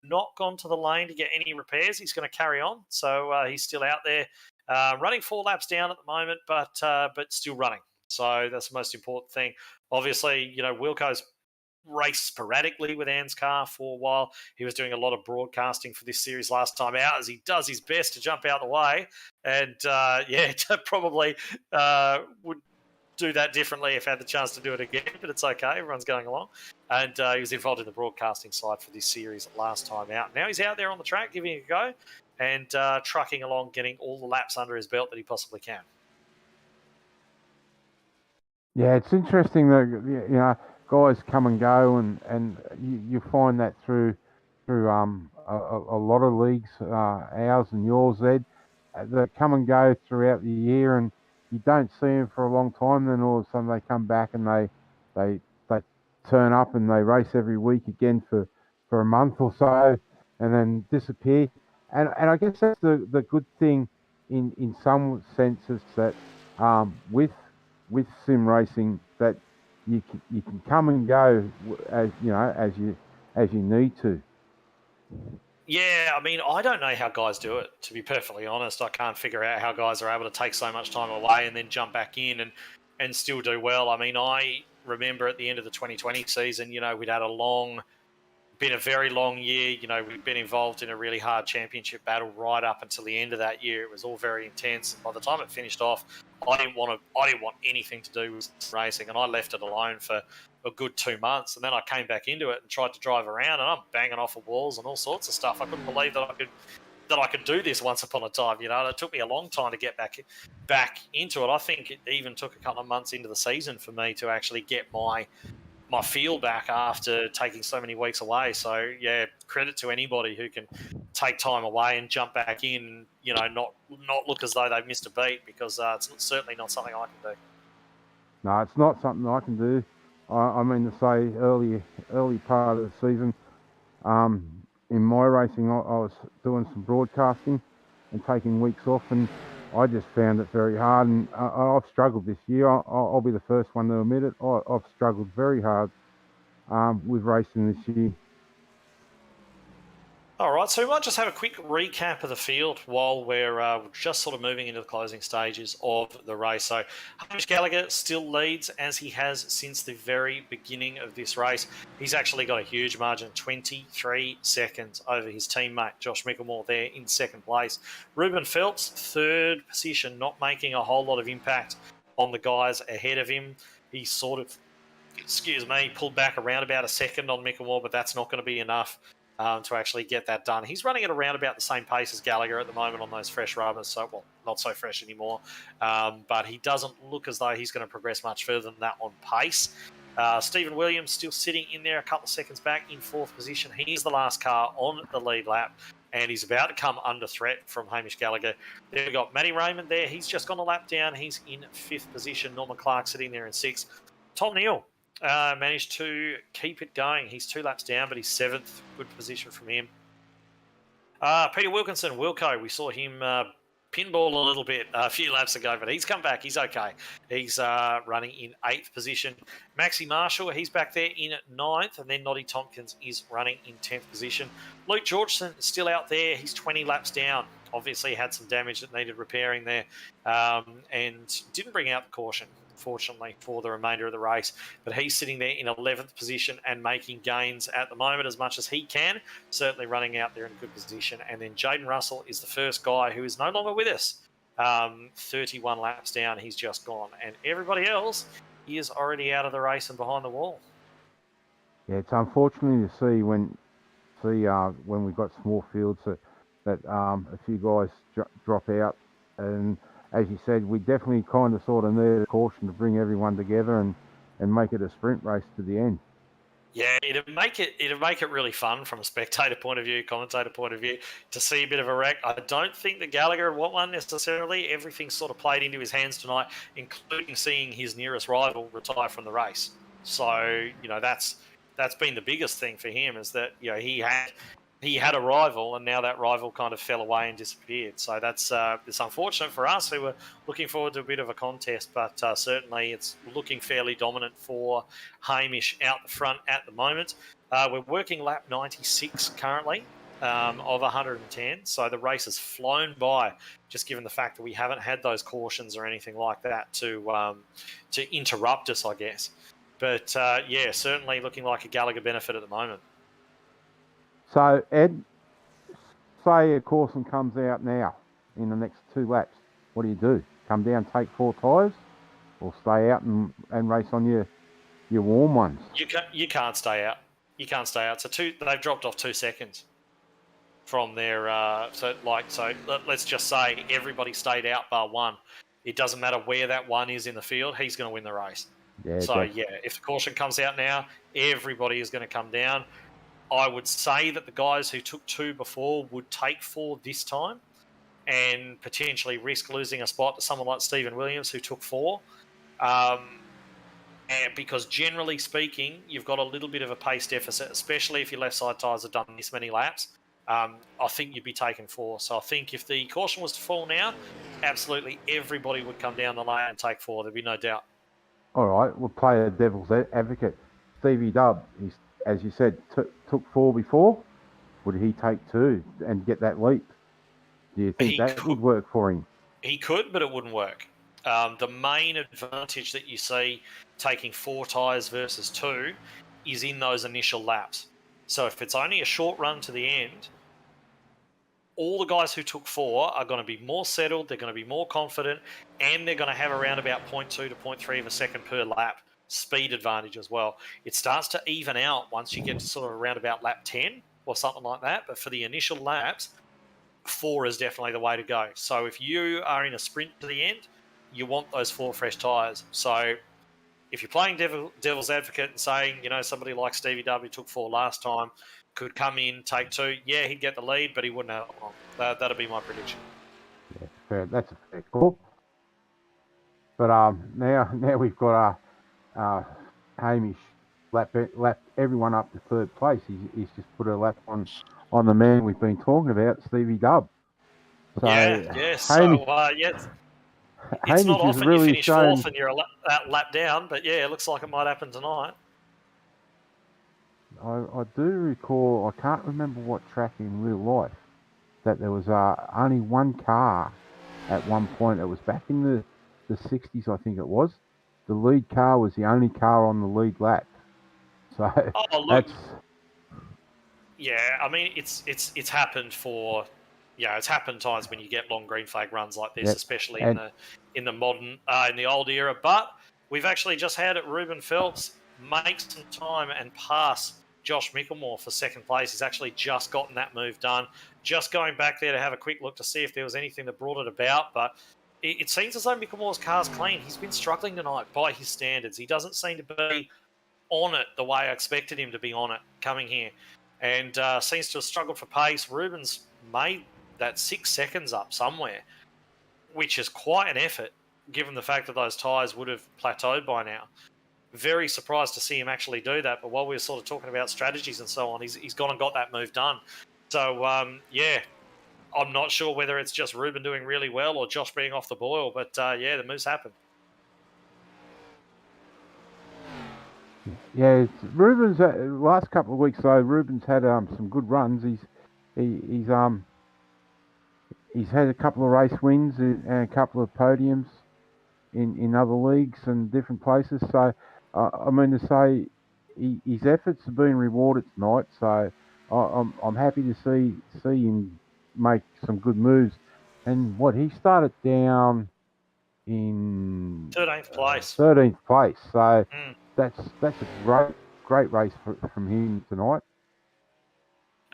not gone to the lane to get any repairs. He's going to carry on. So he's still out there running 4 laps down at the moment, but still running. So that's the most important thing. Obviously, Wilco's raced sporadically with ANZCAR for a while. He was doing a lot of broadcasting for this series last time out, as he does his best to jump out the way. And probably would do that differently if I had the chance to do it again, but it's okay. Everyone's going along. And he was involved in the broadcasting side for this series last time out. Now he's out there on the track giving it a go and trucking along, getting all the laps under his belt that he possibly can. Yeah, it's interesting that guys come and go, and you find that through a lot of leagues, ours and yours, Ed, that come and go throughout the year, and you don't see them for a long time. Then all of a sudden they come back and they turn up and they race every week again for a month or so, and then disappear. And I guess that's the good thing in some senses, that with sim racing, that you can come and go as you need to. Yeah, I mean, I don't know how guys do it, to be perfectly honest. I can't figure out how guys are able to take so much time away and then jump back in and still do well. I mean, I remember at the end of the 2020 season, we'd had been a very long year. We'd been involved in a really hard championship battle right up until the end of that year. It was all very intense. And by the time it finished off, I didn't want anything to do with racing, and I left it alone for a good 2 months. And then I came back into it and tried to drive around, and I'm banging off of walls and all sorts of stuff. I couldn't believe that I could do this once upon a time. It took me a long time to get back into it. I think it even took a couple of months into the season for me to actually get my feel back after taking so many weeks away. So, yeah, credit to anybody who can take time away and jump back in, not look as though they've missed a beat, because it's certainly not something I can do. No, it's not something I can do. I mean to say, early part of the season, in my racing, I was doing some broadcasting and taking weeks off, and I just found it very hard, and I've struggled this year. I'll be the first one to admit it. I've struggled very hard with racing this year. All right, so we might just have a quick recap of the field while we're just sort of moving into the closing stages of the race. So Hamish Gallagher still leads, as he has since the very beginning of this race. He's actually got a huge margin, 23 seconds over his teammate, Josh Mickelmore, there in second place. Ruben Phelps, third position, not making a whole lot of impact on the guys ahead of him. He sort of, pulled back around about a second on Mickelmore, but that's not going to be enough to actually get that done. He's running at around about the same pace as Gallagher at the moment on those fresh rubbers, so, well, not so fresh anymore, but he doesn't look as though he's going to progress much further than that on pace. Stephen Williams still sitting in there a couple of seconds back in fourth position. He's the last car on the lead lap, and he's about to come under threat from Hamish Gallagher. There we got Matty Raymond there. He's just gone a lap down. He's in fifth position. Norman Clark sitting there in sixth. Tom Neal managed to keep it going. He's 2 laps down, but he's seventh. Good position from him. Peter Wilkinson, Wilco, we saw him pinball a little bit a few laps ago, but he's come back. He's okay. He's running in eighth position. Maxie Marshall, he's back there in ninth, and then Noddy Tompkins is running in 10th position. Luke Georgeson is still out there. He's 20 laps down. Obviously had some damage that needed repairing there, and didn't bring out the caution, fortunately, for the remainder of the race. But he's sitting there in 11th position and making gains at the moment as much as he can, certainly running out there in good position. And then Jaden Russell is the first guy who is no longer with us. 31 laps down, he's just gone. And everybody else is already out of the race and behind the wall. Yeah, it's unfortunate to see when we've got small fields that a few guys drop out. And as you said, we definitely kind of sort of need a caution to bring everyone together and make it a sprint race to the end. Yeah, it'd make it really fun from a spectator point of view, commentator point of view, to see a bit of a wreck. I don't think that Gallagher would want one necessarily. Everything sort of played into his hands tonight, including seeing his nearest rival retire from the race. So, that's been the biggest thing for him, is that, he had a rival, and now that rival kind of fell away and disappeared. So it's unfortunate for us, who were looking forward to a bit of a contest, but certainly it's looking fairly dominant for Hamish out the front at the moment. We're working lap 96 currently of 110, so the race has flown by, just given the fact that we haven't had those cautions or anything like that to interrupt us, I guess. But, yeah, certainly looking like a Gallagher benefit at the moment. So, Ed, say a Corson comes out now in the next 2 laps. What do? Come down, take 4 tyres, or stay out and race on your warm ones? You can't stay out. You can't stay out. So they've dropped off 2 seconds from their so let's just say everybody stayed out bar one. It doesn't matter where that one is in the field, he's going to win the race. Yeah. So if the caution comes out now, everybody is going to come down. I would say that the guys who took 2 before would take 4 this time and potentially risk losing a spot to someone like Stephen Williams who took 4. And because generally speaking, you've got a little bit of a pace deficit, especially if your left side tyres have done this many laps. I think you'd be taking 4. So I think if the caution was to fall now, absolutely everybody would come down the lane and take 4. There'd be no doubt. All right, we'll play the devil's advocate. Stevie Dubb, as you said, took 4 before. Would he take 2 and get that leap? Do you think that would work for him? He could, but it wouldn't work. The main advantage that you see taking 4 tyres versus 2 is in those initial laps. So if it's only a short run to the end, all the guys who took 4 are going to be more settled, they're going to be more confident, and they're going to have around about 0.2 to 0.3 of a second per lap speed advantage as well. It starts to even out once you get to sort of around about lap 10 or something like that, but for the initial laps, 4 is definitely the way to go. So if you are in a sprint to the end, you want those 4 fresh tyres. So if you're playing devil's advocate and saying, somebody like Stevie W took 4 last time, could come in, take 2, yeah, he'd get the lead, but he wouldn't have long. That'd be my prediction. Yeah, fair. That's a fair call. But now we've got Hamish lap everyone up to 3rd place. He's just put a lap on the man we've been talking about, Stevie Dubb. So, yes. It's Hamish not often really you finish 4th and you're that lap down, but yeah, it looks like it might happen tonight. I do recall, I can't remember what track in real life, that there was only one car at one point. It was back in the 60s, I think it was. The lead car was the only car on the lead lap. So yeah, I mean, it's happened for... Yeah, it's happened times when you get long green flag runs like this, especially in the modern, in the old era. But we've actually just had Ruben Phelps make some time and pass Josh Mickelmore for 2nd place. He's actually just gotten that move done. Just going back there to have a quick look to see if there was anything that brought it about. But it seems as though Micklemore's car's clean. He's been struggling tonight by his standards. He doesn't seem to be on it the way I expected him to be on it coming here. And seems to have struggled for pace. Ruben's made that 6 seconds up somewhere, which is quite an effort given the fact that those tyres would have plateaued by now. Very surprised to see him actually do that, but while we were sort of talking about strategies and so on, he's gone and got that move done. So, I'm not sure whether it's just Ruben doing really well or Josh being off the boil, but the moves happen. Yeah, Ruben's last couple of weeks though. Ruben's had some good runs. He's had a couple of race wins and a couple of podiums in other leagues and different places. So, I mean to say, his efforts have been rewarded tonight. So, I'm happy to see him make some good moves. And he started down in 13th place. 13th place. So that's a great race from him tonight.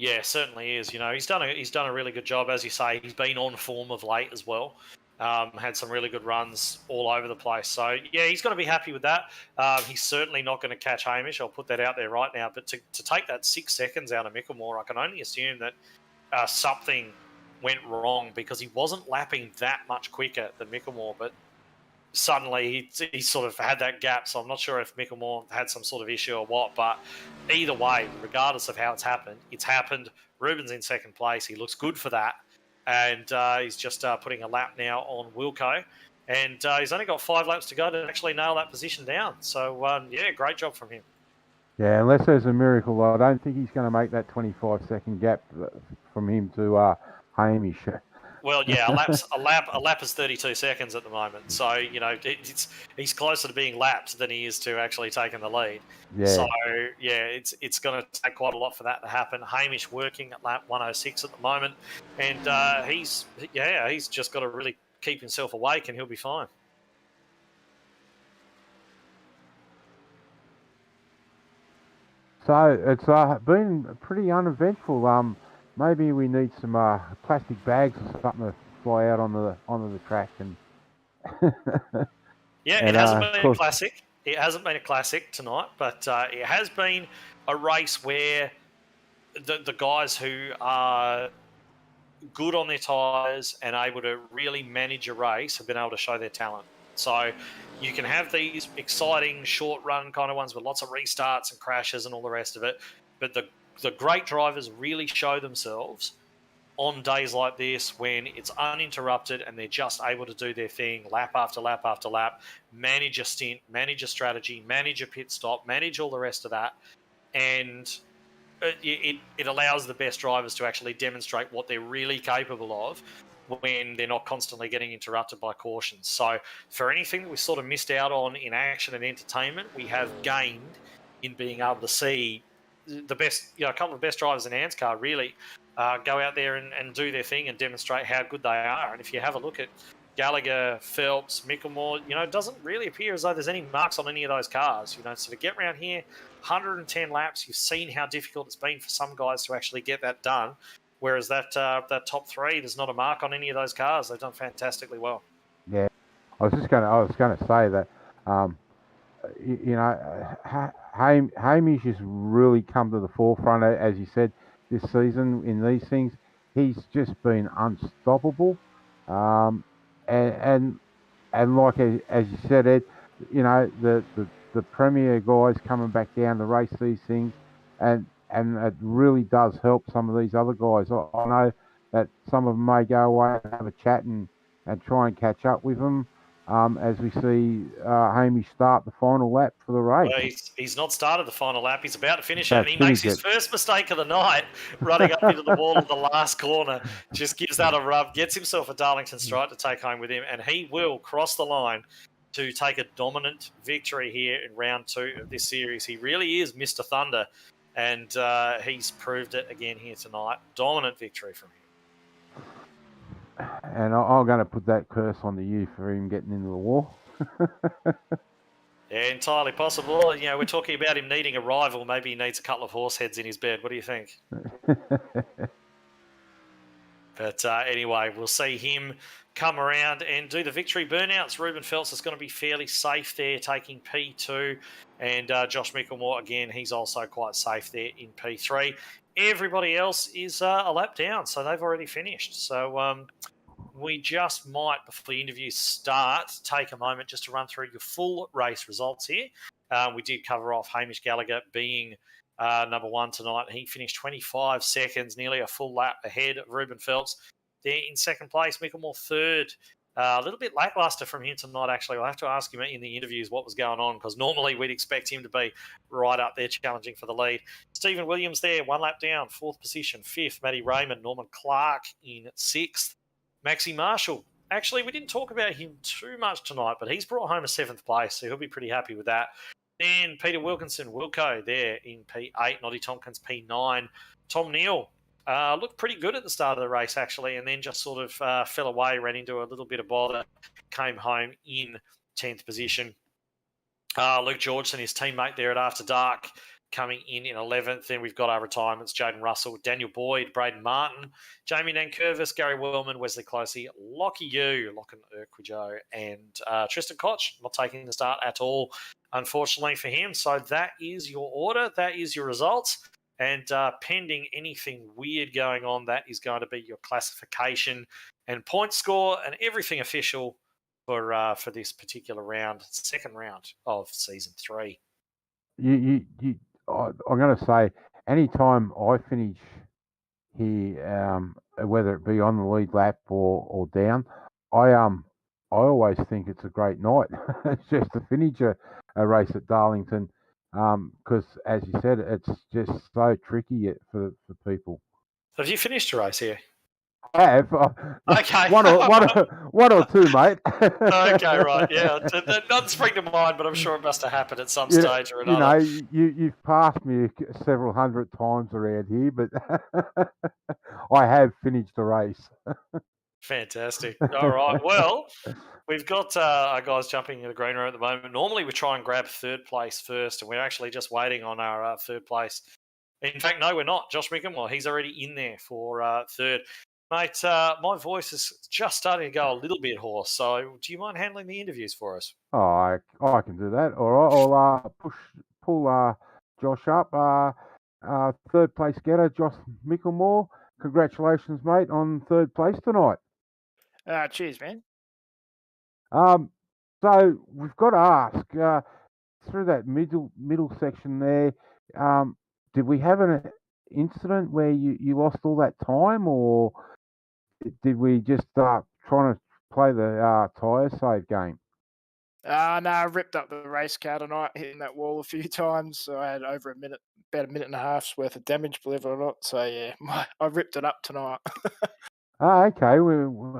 Yeah, certainly is. He's done a really good job, as you say. He's been on form of late as well. Had some really good runs all over the place. So, yeah, he's going to be happy with that. He's certainly not going to catch Hamish. I'll put that out there right now. But to take that 6 seconds out of Mickelmore, I can only assume that something went wrong because he wasn't lapping that much quicker than Mickelmore. But suddenly he sort of had that gap. So I'm not sure if Mickelmore had some sort of issue or what. But either way, regardless of how it's happened. Ruben's in 2nd place. He looks good for that. And he's just putting a lap now on Wilco. And he's only got 5 laps to go to actually nail that position down. So, great job from him. Yeah, unless there's a miracle, I don't think he's going to make that 25-second gap from him to Hamish. Well, yeah, a lap is 32 seconds at the moment. So, he's closer to being lapped than he is to actually taking the lead. Yeah. So, yeah, it's going to take quite a lot for that to happen. Hamish working at lap 106 at the moment, and he's just got to really keep himself awake, and he'll be fine. So it's been pretty uneventful. Maybe we need some plastic bags or something to fly out onto the track and. Yeah, it hasn't been a classic. It hasn't been a classic tonight, but it has been a race where the guys who are good on their tyres and able to really manage a race have been able to show their talent. So you can have these exciting short run kind of ones with lots of restarts and crashes and all the rest of it, but the great drivers really show themselves on days like this when it's uninterrupted and they're just able to do their thing lap after lap after lap, manage a stint, manage a strategy, manage a pit stop, manage all the rest of that. And it allows the best drivers to actually demonstrate what they're really capable of when they're not constantly getting interrupted by cautions. So for anything that we sort of missed out on in action and entertainment, we have gained in being able to see the best, a couple of best drivers in ANZCAR really go out there and do their thing and demonstrate how good they are. And if you have a look at Gallagher, Phelps, Mickelmore, it doesn't really appear as though there's any marks on any of those cars. So to get around here, 110 laps, you've seen how difficult it's been for some guys to actually get that done. Whereas that top three, there's not a mark on any of those cars. They've done fantastically well. Yeah, I was going to say that, Hamish has really come to the forefront, as you said, this season in these things. He's just been unstoppable, and like as you said, Ed, the premier guys coming back down to race these things, and it really does help some of these other guys. I know that some of them may go away and have a chat and try and catch up with them as we see Hamish start the final lap for the race. Well, he's not started the final lap. He's about to finish it, and he makes his first mistake of the night, running up into the wall of the last corner. Just gives that a rub, gets himself a Darlington strike to take home with him, and he will cross the line to take a dominant victory here in round 2 of this series. He really is Mr. Thunder, and he's proved it again here tonight. Dominant victory from him. And I'm going to put that curse onto you for him getting into the wall. Yeah, entirely possible. We're talking about him needing a rival. Maybe he needs a couple of horse heads in his bed. What do you think? But anyway, we'll see him come around and do the victory burnouts. Ruben Phelps is going to be fairly safe there, taking P2. And Josh Mickelmore, again, he's also quite safe there in P3. Everybody else is a lap down, so they've already finished. So we just might, before the interviews start, take a moment just to run through your full race results here. We did cover off Hamish Gallagher being number 1 tonight. He finished 25 seconds, nearly a full lap ahead of Ruben Phelps. There in second place, Mickelmore third. A little bit lackluster from him tonight, actually. I'll have to ask him in the interviews what was going on, because normally we'd expect him to be right up there challenging for the lead. Stephen Williams there, 1 lap down, 4th position. 5th, Matty Raymond. Norman Clark in 6th. Maxi Marshall. Actually, we didn't talk about him too much tonight, but he's brought home a 7th place, so he'll be pretty happy with that. Then Peter Wilkinson, Wilco there in P8. Noddy Tompkins, P9. Tom Neal looked pretty good at the start of the race, actually, and then just sort of fell away, ran into a little bit of bother, came home in 10th position. Luke Georgeson, his teammate there at After Dark, coming in 11th. Then we've got our retirements: Jaden Russell, Daniel Boyd, Braden Martin, Jamie Nankervis, Gary Wellman, Wesley Closey, Lockie Yu, Lachlan Urquijo, and Tristan Koch, not taking the start at all, unfortunately for him. So that is your order. That is your results. And pending anything weird going on, that is going to be your classification and point score and everything official for this particular round, second round of season 3. I'm going to say, anytime I finish here, whether it be on the lead lap or down, I always think it's a great night just to finish a race at Darlington. because as you said, it's just so tricky for people. Have you finished a race here? I have Okay. one or two, mate. Okay, right. Yeah, that doesn't spring to mind, but I'm sure it must have happened at some stage or another. You've passed me several hundred times around here, but I have finished a race. Fantastic. All right. Well, we've got our guys jumping in the green room at the moment. Normally, we try and grab third place first, and we're actually just waiting on our third place. In fact, no, we're not. Josh Mickenwell, he's already in there for third. Mate, my voice is just starting to go a little bit hoarse, so do you mind handling the interviews for us? Oh, I can do that. All right, I'll pull Josh up. Third place getter, Josh Mickelmore. Congratulations, mate, on third place tonight. Cheers, man. So we've got to ask through that middle section there. Did we have an incident where you lost all that time, or did we just trying to play the tyre save game? No, I ripped up the race car tonight, hitting that wall a few times. So I had over about a minute and a half's worth of damage, believe it or not. So yeah, I ripped it up tonight. Okay.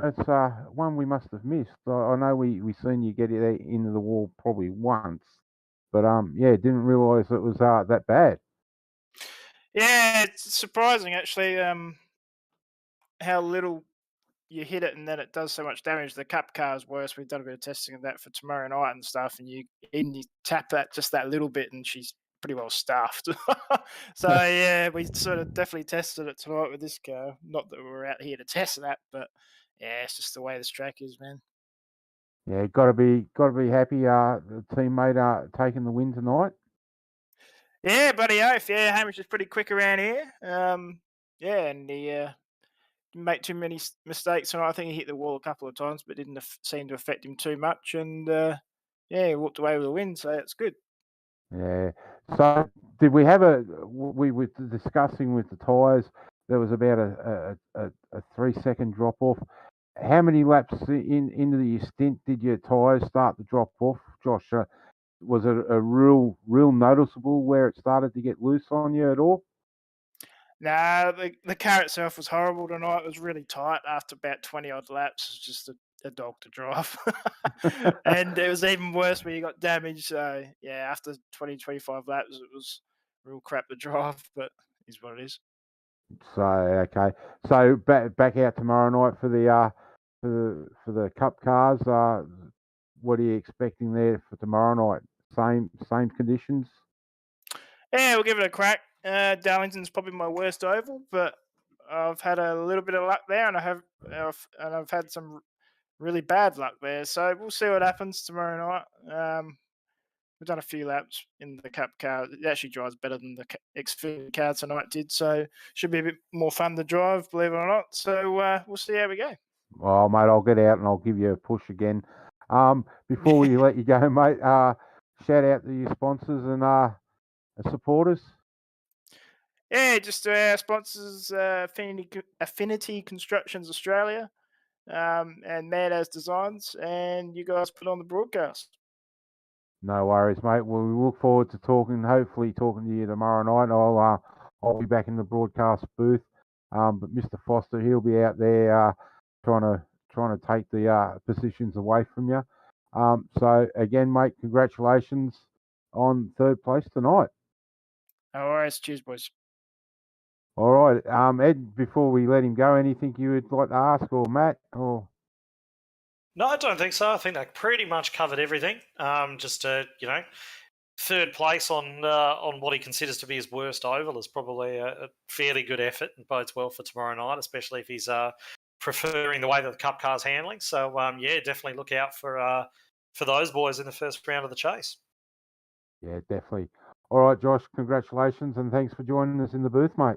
It's one we must have missed. I know we seen you get it into the wall probably once, but yeah, didn't realise it was that bad. Yeah, it's surprising actually how little you hit it and then it does so much damage. The cup car is worse. We've done a bit of testing of that for tomorrow night and stuff, and you tap that just that little bit and she's pretty well stuffed. So yeah, we sort of definitely tested it tonight with this car. Not that we're out here to test that, but yeah, it's just the way this track is, man. Yeah, got to be happy. The teammate taking the win tonight. Yeah, buddy oath. Yeah, Hamish is pretty quick around here. Yeah, and he didn't make too many mistakes. And I think he hit the wall a couple of times, but didn't seem to affect him too much. And yeah, he walked away with a win, so it's good. Yeah. So did we have we were discussing with the tyres, there was about a 3-second drop off. How many laps into the stint did your tyres start to drop off, Josh? Was it a real noticeable where it started to get loose on you at all? Nah, the car itself was horrible tonight. It was really tight after about 20 odd laps. It was just a dog to drive. And it was even worse when you got damaged. So yeah, after 20, 25 laps, it was real crap to drive, but is what it is. So okay. So back out tomorrow night for the cup cars. What are you expecting there for tomorrow night? Same conditions? Yeah, we'll give it a crack. Darlington's probably my worst oval, but I've had a little bit of luck there, and I've had some really bad luck there. So we'll see what happens tomorrow night. We've done a few laps in the cup car. It actually drives better than the Xfinity car tonight did, so should be a bit more fun to drive, believe it or not. So we'll see how we go. Oh, mate, I'll get out and I'll give you a push again. Before we let you go, mate, shout out to your sponsors and supporters. Yeah, just to our sponsors, Affinity Constructions Australia, and Mad As Designs, and you guys put on the broadcast. No worries, mate. Well, we look forward to hopefully talking to you tomorrow night. I'll be back in the broadcast booth. But Mr. Foster, he'll be out there trying to take the positions away from you. So again, mate, congratulations on third place tonight. No worries. Cheers, boys. All right, Ed. Before we let him go, anything you would like to ask, or Matt, or? No, I don't think so. I think they pretty much covered everything. Just third place on what he considers to be his worst oval is probably a fairly good effort and bodes well for tomorrow night, especially if he's preferring the way that the Cup car's handling. So yeah, definitely look out for those boys in the first round of the chase. Yeah, definitely. All right, Josh, congratulations and thanks for joining us in the booth, mate.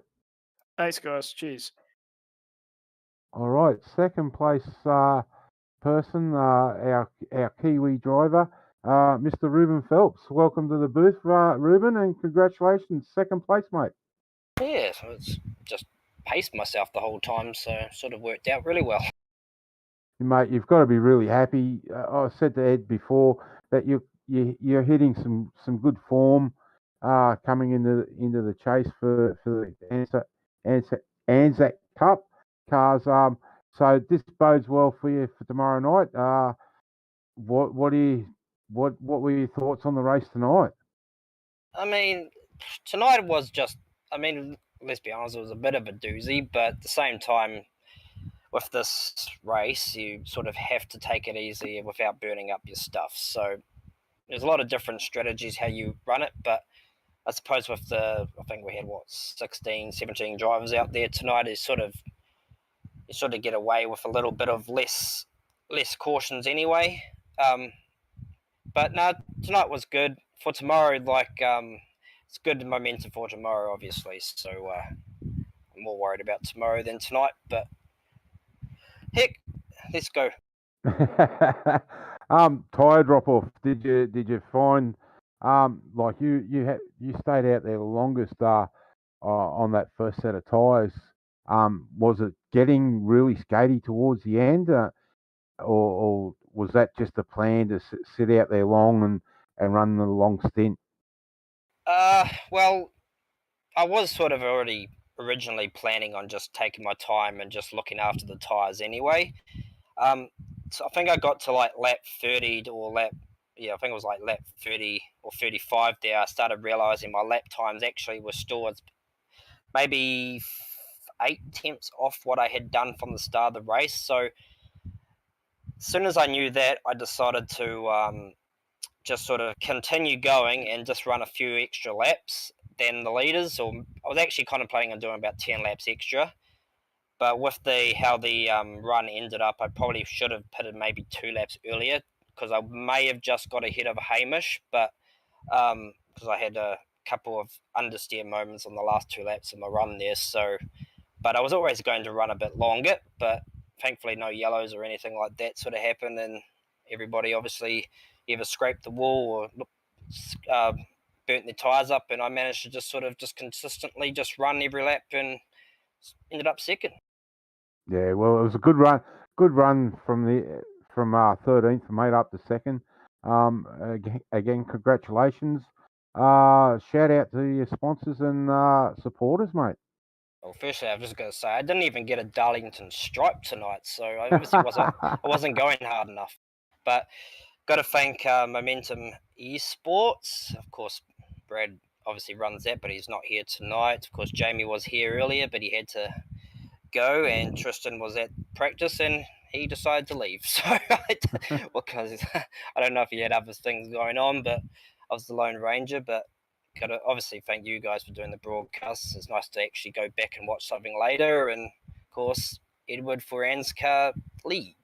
Thanks, guys. Cheers. All right, second place person, our Kiwi driver, Mr. Ruben Phelps. Welcome to the booth, Ruben, and congratulations, second place, mate. Yeah, so it's just paced myself the whole time, so sort of worked out really well. Mate, you've got to be really happy. I said to Ed before that you're hitting some good form. coming into the chase for the ANZAC Cup cars. So this bodes well for you for tomorrow night. What were your thoughts on the race tonight? I mean, tonight was just, I mean, let's be honest, it was a bit of a doozy, but at the same time, with this race, you sort of have to take it easy without burning up your stuff. So there's a lot of different strategies how you run it, but I suppose with I think we had 16, 17 drivers out there tonight, you sort of get away with a little bit of less cautions anyway. But no, tonight was good. For tomorrow, it's good momentum for tomorrow, obviously. So I'm more worried about tomorrow than tonight. But heck, let's go. Tire drop off. Did you find like you stayed out there the longest on that first set of tires? Was it getting really skatey towards the end, or was that just a plan to sit out there long and run the long stint? Well, I was sort of already originally planning on just taking my time and just looking after the tires anyway. So I think I got to like lap 30 or I think it was like lap 30 or 35 there. I started realizing my lap times actually were still maybe 8 tenths off what I had done from the start of the race. So as soon as I knew that, I decided to just sort of continue going and just run a few extra laps than the leaders. Or I was actually contemplating on doing about 10 laps extra. But with how the run ended up, I probably should have pitted maybe 2 laps earlier because I may have just got ahead of Hamish, but because I had a couple of understeer moments on the last 2 laps of my run there. So, but I was always going to run a bit longer, but thankfully no yellows or anything like that sort of happened, and everybody obviously either scraped the wall or burnt their tires up, and I managed to just consistently just run every lap and ended up second. Yeah, well, it was a good run. Good run from 13th mate up to second. Again, congratulations. Shout out to your sponsors and supporters, mate. Well, firstly, I've just got to say I didn't even get a Darlington stripe tonight, so I obviously wasn't going hard enough. But got to thank Momentum Esports, of course. Brad obviously runs that, but he's not here tonight. Of course, Jaime was here earlier, but he had to go, and Tristan was at practice and he decided to leave. So because I don't know if he had other things going on, but I was the Lone Ranger. But gotta obviously thank you guys for doing the broadcasts. It's nice to actually go back and watch something later, and of course Edward for ANZCAR lead.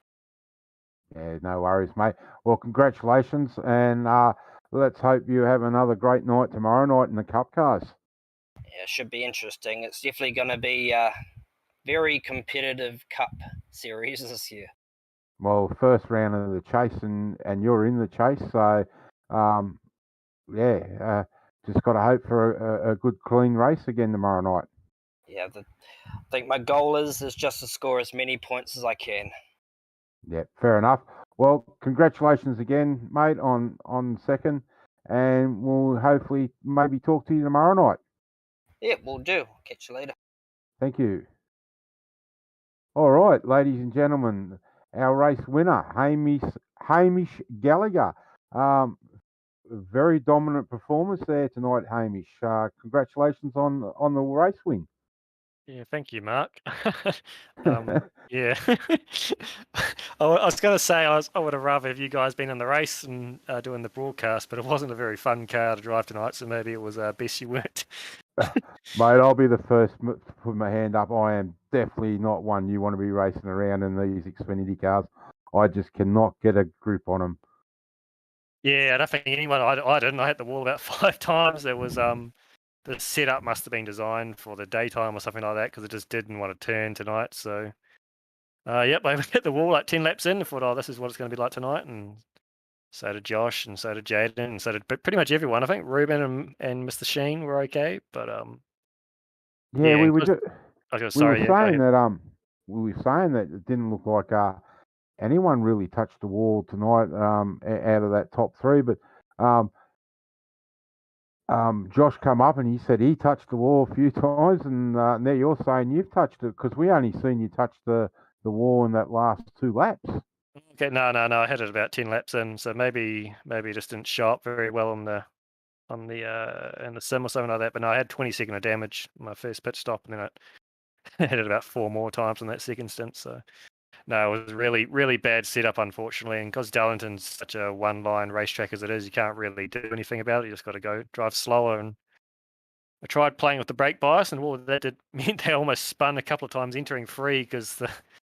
Yeah, no worries, mate. Well, congratulations, and let's hope you have another great night tomorrow night in the Cup cars. Yeah, it should be interesting. It's definitely going to be very competitive Cup series this year. Well, first round of the chase, and you're in the chase, so just got to hope for a good, clean race again tomorrow night. Yeah, I think my goal is just to score as many points as I can. Yeah, fair enough. Well, congratulations again, mate, on second, and we'll hopefully maybe talk to you tomorrow night. Yeah, we'll do. Catch you later. Thank you. All right, ladies and gentlemen, our race winner, Hamish Gallagher. Very dominant performance there tonight, Hamish. Congratulations on the race win. Yeah, thank you, Mark. Yeah, I was going to say I would have rather have you guys been in the race and doing the broadcast, but it wasn't a very fun car to drive tonight, so maybe it was best you weren't. Mate, I'll be the first to put my hand up. I am definitely not one you want to be racing around in these Xfinity cars. I just cannot get a grip on them. Yeah, I don't think anyone. I didn't. I hit the wall about 5 times. There was the setup must have been designed for the daytime or something like that because it just didn't want to turn tonight. So, yep, I hit the wall like 10 laps in and thought, oh, this is what it's going to be like tonight. And so did Josh, and so did Jaden, and so did pretty much everyone. I think Ruben and Mr. Sheen were okay, but yeah, we were. We were saying that it didn't look like anyone really touched the wall tonight out of that top 3, but Josh come up and he said he touched the wall a few times, and now you're saying you've touched it because we only seen you touch the wall in that last 2 laps. Okay, no. I had it about 10 laps in, so maybe it just didn't show up very well in the sim or something like that. But no, I had 20 seconds of damage on my first pit stop, and then I had it about 4 more times in that second stint. So no, it was really, really bad setup, unfortunately. And because Darlington's such a one-line racetrack as it is, you can't really do anything about it. You just got to go drive slower. And I tried playing with the brake bias, and all that did meant they almost spun a couple of times entering free because they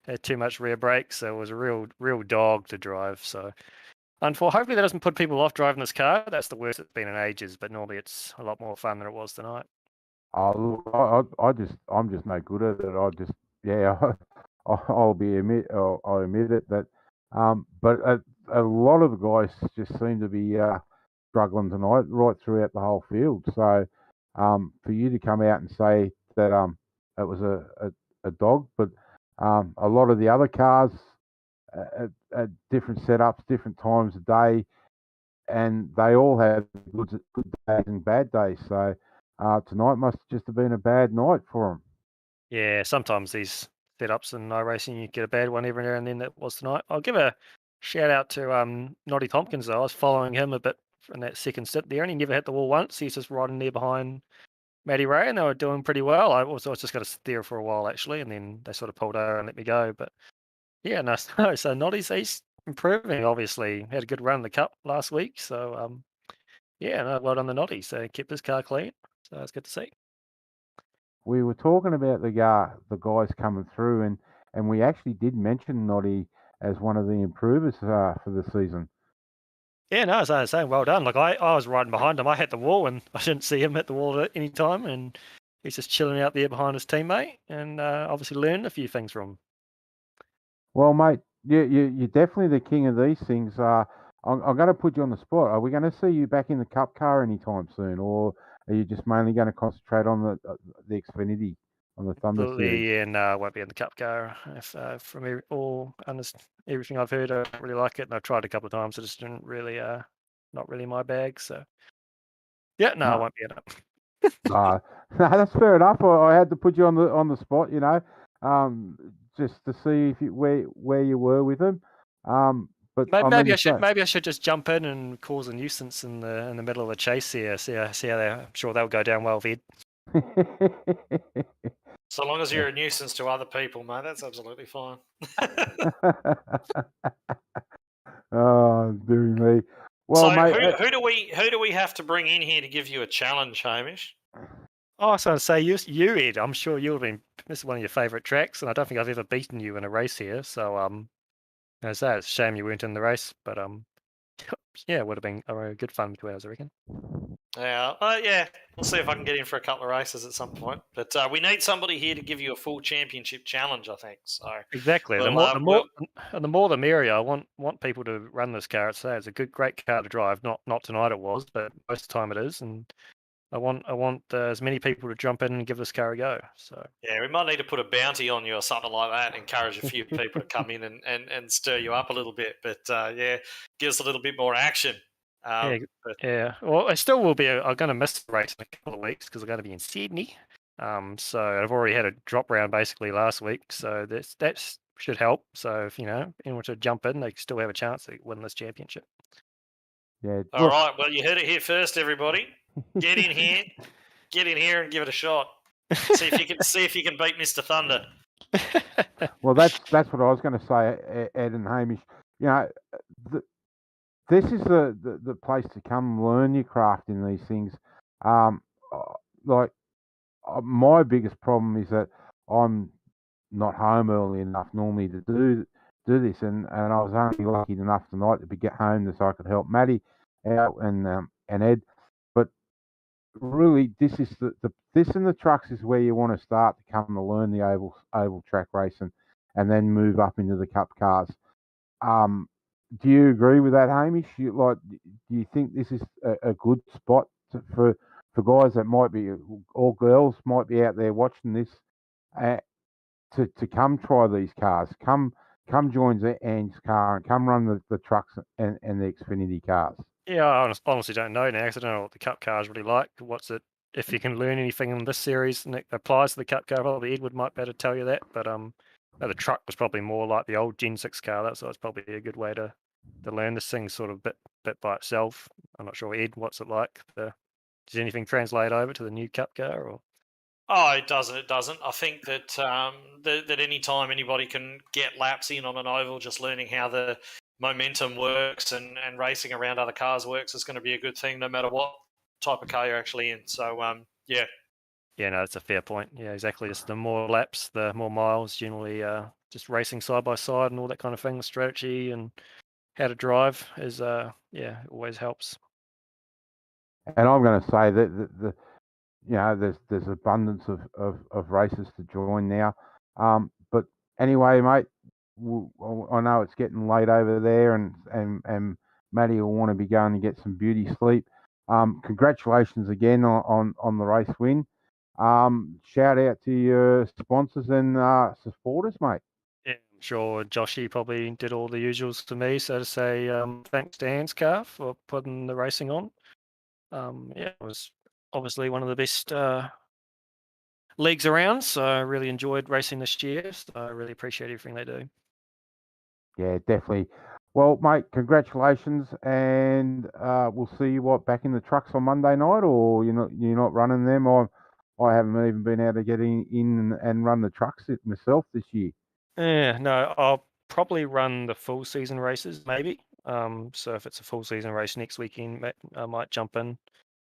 had too much rear brakes. So it was a real dog to drive. So hopefully that doesn't put people off driving this car. That's the worst it's been in ages, but normally it's a lot more fun than it was tonight. Oh, look, I'm just no good at it. I'll admit it that. But a lot of the guys just seem to be struggling tonight, right throughout the whole field. So, for you to come out and say that it was a dog, but a lot of the other cars at different setups, different times of day, and they all have good days and bad days. So tonight must just have been a bad night for them. Yeah, sometimes these setups in iRacing, you get a bad one every now and then. That was tonight. I'll give a shout out to Noddy Tompkins, though. I was following him a bit in that second stint there, and he never hit the wall once. He's just riding there behind Matty Ray, and they were doing pretty well. I was just going to sit there for a while, actually, and then they sort of pulled over and let me go. But yeah, no, so Noddy's he's improving, obviously. Had a good run in the Cup last week. So, yeah, no, well done the Noddy. So kept his car clean. So it's good to see. We were talking about the guys coming through, and we actually did mention Noddy as one of the improvers for the season. Yeah, no, as I was saying, well done. Like I was riding behind him. I hit the wall, and I didn't see him hit the wall at any time. And he's just chilling out there behind his teammate, and obviously learned a few things from him. Well, mate, you're definitely the king of these things. I'm going to put you on the spot. Are we going to see you back in the Cup car anytime soon, or are you just mainly going to concentrate on the Xfinity, on the Thunder Series? Yeah, no, I won't be in the Cup car. If from everything I've heard, I don't really like it, and I've tried a couple of times. It just didn't really, not really my bag. So, yeah, no, I won't be in it. No, that's fair enough. I had to put you on the spot, just to see if where you were with them. But maybe I should just jump in and cause a nuisance in the middle of the chase here. See how I'm sure they'll go down well, Ved. So long as you're a nuisance to other people, mate, that's absolutely fine. Oh, dearie me. Well, so mate, who do we have to bring in here to give you a challenge, Hamish? Oh, I was going to say you, Ed. I'm sure you've been. This is one of your favourite tracks, and I don't think I've ever beaten you in a race here. So, as that, it's a shame you weren't in the race, but yeah, it would have been a good fun 2 hours, I reckon. Yeah, we'll see if I can get in for a couple of races at some point. But we need somebody here to give you a full championship challenge, I think. So exactly. The more the merrier. I want people to run this car. It's a great car to drive. Not tonight it was, but most of the time it is. And I want as many people to jump in and give this car a go. So yeah, we might need to put a bounty on you or something like that. Encourage a few people to come in and stir you up a little bit. But yeah, give us a little bit more action. Yeah. Well, I still will be. I'm going to miss the race in a couple of weeks because I'm going to be in Sydney. So I've already had a drop round basically last week. So that should help. So if anyone to jump in, they still have a chance to win this championship. Yeah. All right. Well, you heard it here first, everybody. Get in here and give it a shot. See if you can beat Mr. Thunder. Well, that's what I was going to say, Ed and Hamish. This is the place to come learn your craft in these things. My biggest problem is that I'm not home early enough normally to do this, and I was only lucky enough tonight to get home so I could help Matty out and Ed. But really, this is this and the trucks is where you want to start to come to learn the oval track racing, and then move up into the Cup cars. Do you agree with that, Hamish? Do you think this is a good spot for guys that might be, or girls might be out there watching this, to come try these cars, come join the ANZCAR and come run the trucks and the Xfinity cars? Yeah, I honestly don't know now because I don't know what the Cup car is really like. What's it? If you can learn anything in this series and it applies to the Cup car, probably Edward might better tell you that. But the truck was probably more like the old Gen 6 car. That's probably a good way to learn this thing sort of bit by itself. I'm not sure, Ed, what's it like? Does anything translate over to the new Cup car? Or Oh, it doesn't. It doesn't. I think that that any time anybody can get laps in on an oval, just learning how the momentum works and racing around other cars works is going to be a good thing, no matter what type of car you're actually in. So, yeah. Yeah, no, that's a fair point. Yeah, exactly. Just the more laps, the more miles. Generally, just racing side by side and all that kind of thing. Strategy and how to drive is, always helps. And I'm going to say that there's abundance of races to join now. But anyway, mate, I know it's getting late over there, and Matty will want to be going to get some beauty sleep. Congratulations again on the race win. Shout out to your sponsors and supporters, mate. Yeah, I'm sure Joshy probably did all the usuals to me. So to say, thanks to ANZCAR for putting the racing on. It was obviously one of the best leagues around. So I really enjoyed racing this year. So I really appreciate everything they do. Yeah, definitely. Well, mate, congratulations, and we'll see you back in the trucks on Monday night, or you're not running them. I haven't even been able to get in and run the trucks myself this year. Yeah, no, I'll probably run the full season races maybe. So if it's a full season race next weekend, I might jump in,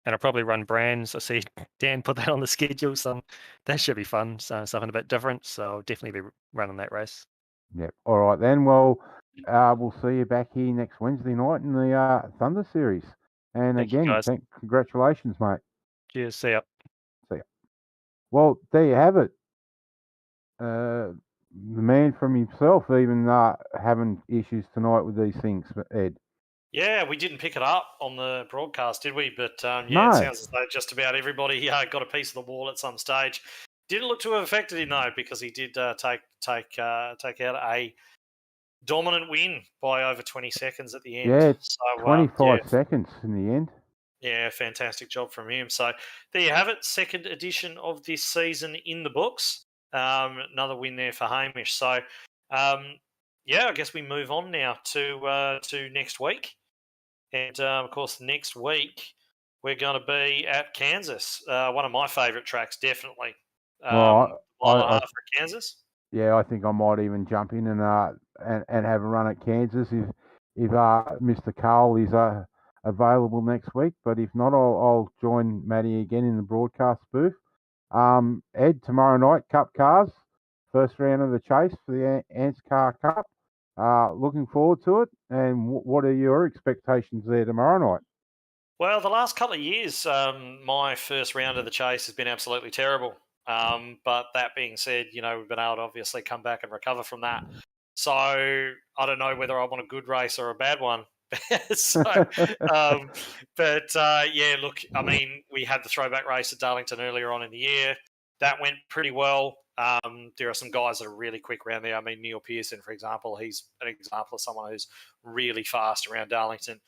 and I'll probably run brands. I see Dan put that on the schedule, so that should be fun. So something a bit different. So I'll definitely be running that race. Yep. All right then. Well, we'll see you back here next Wednesday night in the Thunder Series. And Thank you, again, guys. congratulations, mate. Cheers. See ya. See ya. Well, there you have it. The man from himself even having issues tonight with these things, Ed. Yeah, we didn't pick it up on the broadcast, did we? But No. It sounds as though just about everybody got a piece of the wall at some stage. Didn't look to have affected him though, because he did take out a dominant win by over 20 seconds at the end. Yeah, so, 25 seconds in the end. Yeah, fantastic job from him. So there you have it. Second edition of this season in the books. Another win there for Hamish. So, I guess we move on now to next week. And, of course, next week we're going to be at Kansas. One of my favourite tracks, definitely. Well, mile and a half for Kansas. Yeah, I think I might even jump in and have a run at Kansas if Mr. Carl is available next week. But if not, I'll join Matty again in the broadcast booth. Ed, tomorrow night, Cup Cars, first round of the chase for the ANZCAR Cup. Looking forward to it. And what are your expectations there tomorrow night? Well, the last couple of years, my first round of the chase has been absolutely terrible. But that being said, we've been able to obviously come back and recover from that. So I don't know whether I want a good race or a bad one. Look, I mean, we had the throwback race at Darlington earlier on in the year. That went pretty well. There are some guys that are really quick around there. I mean, Neil Pearson, for example, he's an example of someone who's really fast around Darlington.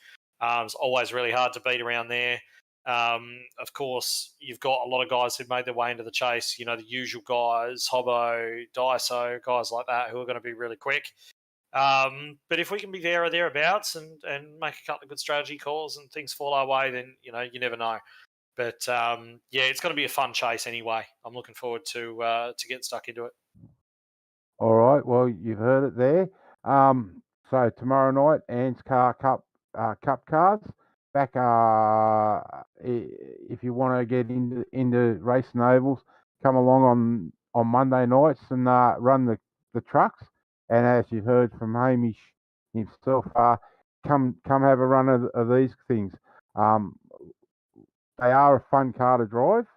It's always really hard to beat around there. Of course, you've got a lot of guys who've made their way into the chase, the usual guys, Hobbo, Daiso, guys like that who are going to be really quick. But if we can be there or thereabouts and make a couple of good strategy calls and things fall our way, then, you never know. But, it's going to be a fun chase anyway. I'm looking forward to get stuck into it. All right. Well, you've heard it there. So tomorrow night, ANZCAR Cup Cars. Back, if you want to get into racing ovals, come along on Monday nights and run the trucks. And as you heard from Hamish himself, come have a run of these things. They are a fun car to drive.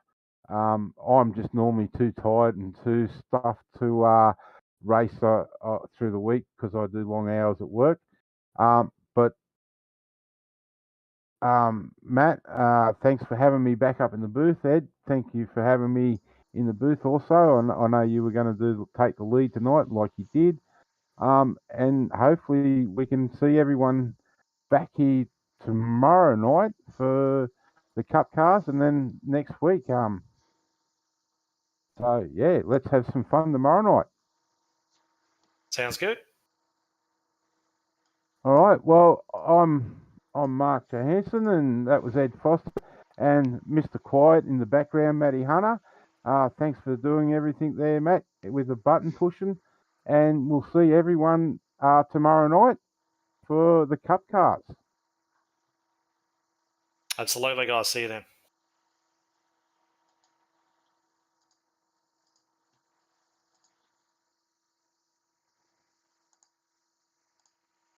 I'm just normally too tired and too stuffed to race through the week because I do long hours at work. Matt, thanks for having me back up in the booth. Ed, thank you for having me in the booth also. I know you were going to take the lead tonight like you did. And hopefully we can see everyone back here tomorrow night for the Cup cars, and then next week. So yeah, let's have some fun tomorrow night. Sounds good. All right. Well, I'm Mark Johansson, and that was Ed Foster, and Mr. Quiet in the background, Matty Hunter. Thanks for doing everything there, Matt, with the button pushing, and we'll see everyone tomorrow night for the Cup cars. Absolutely, guys. See you then.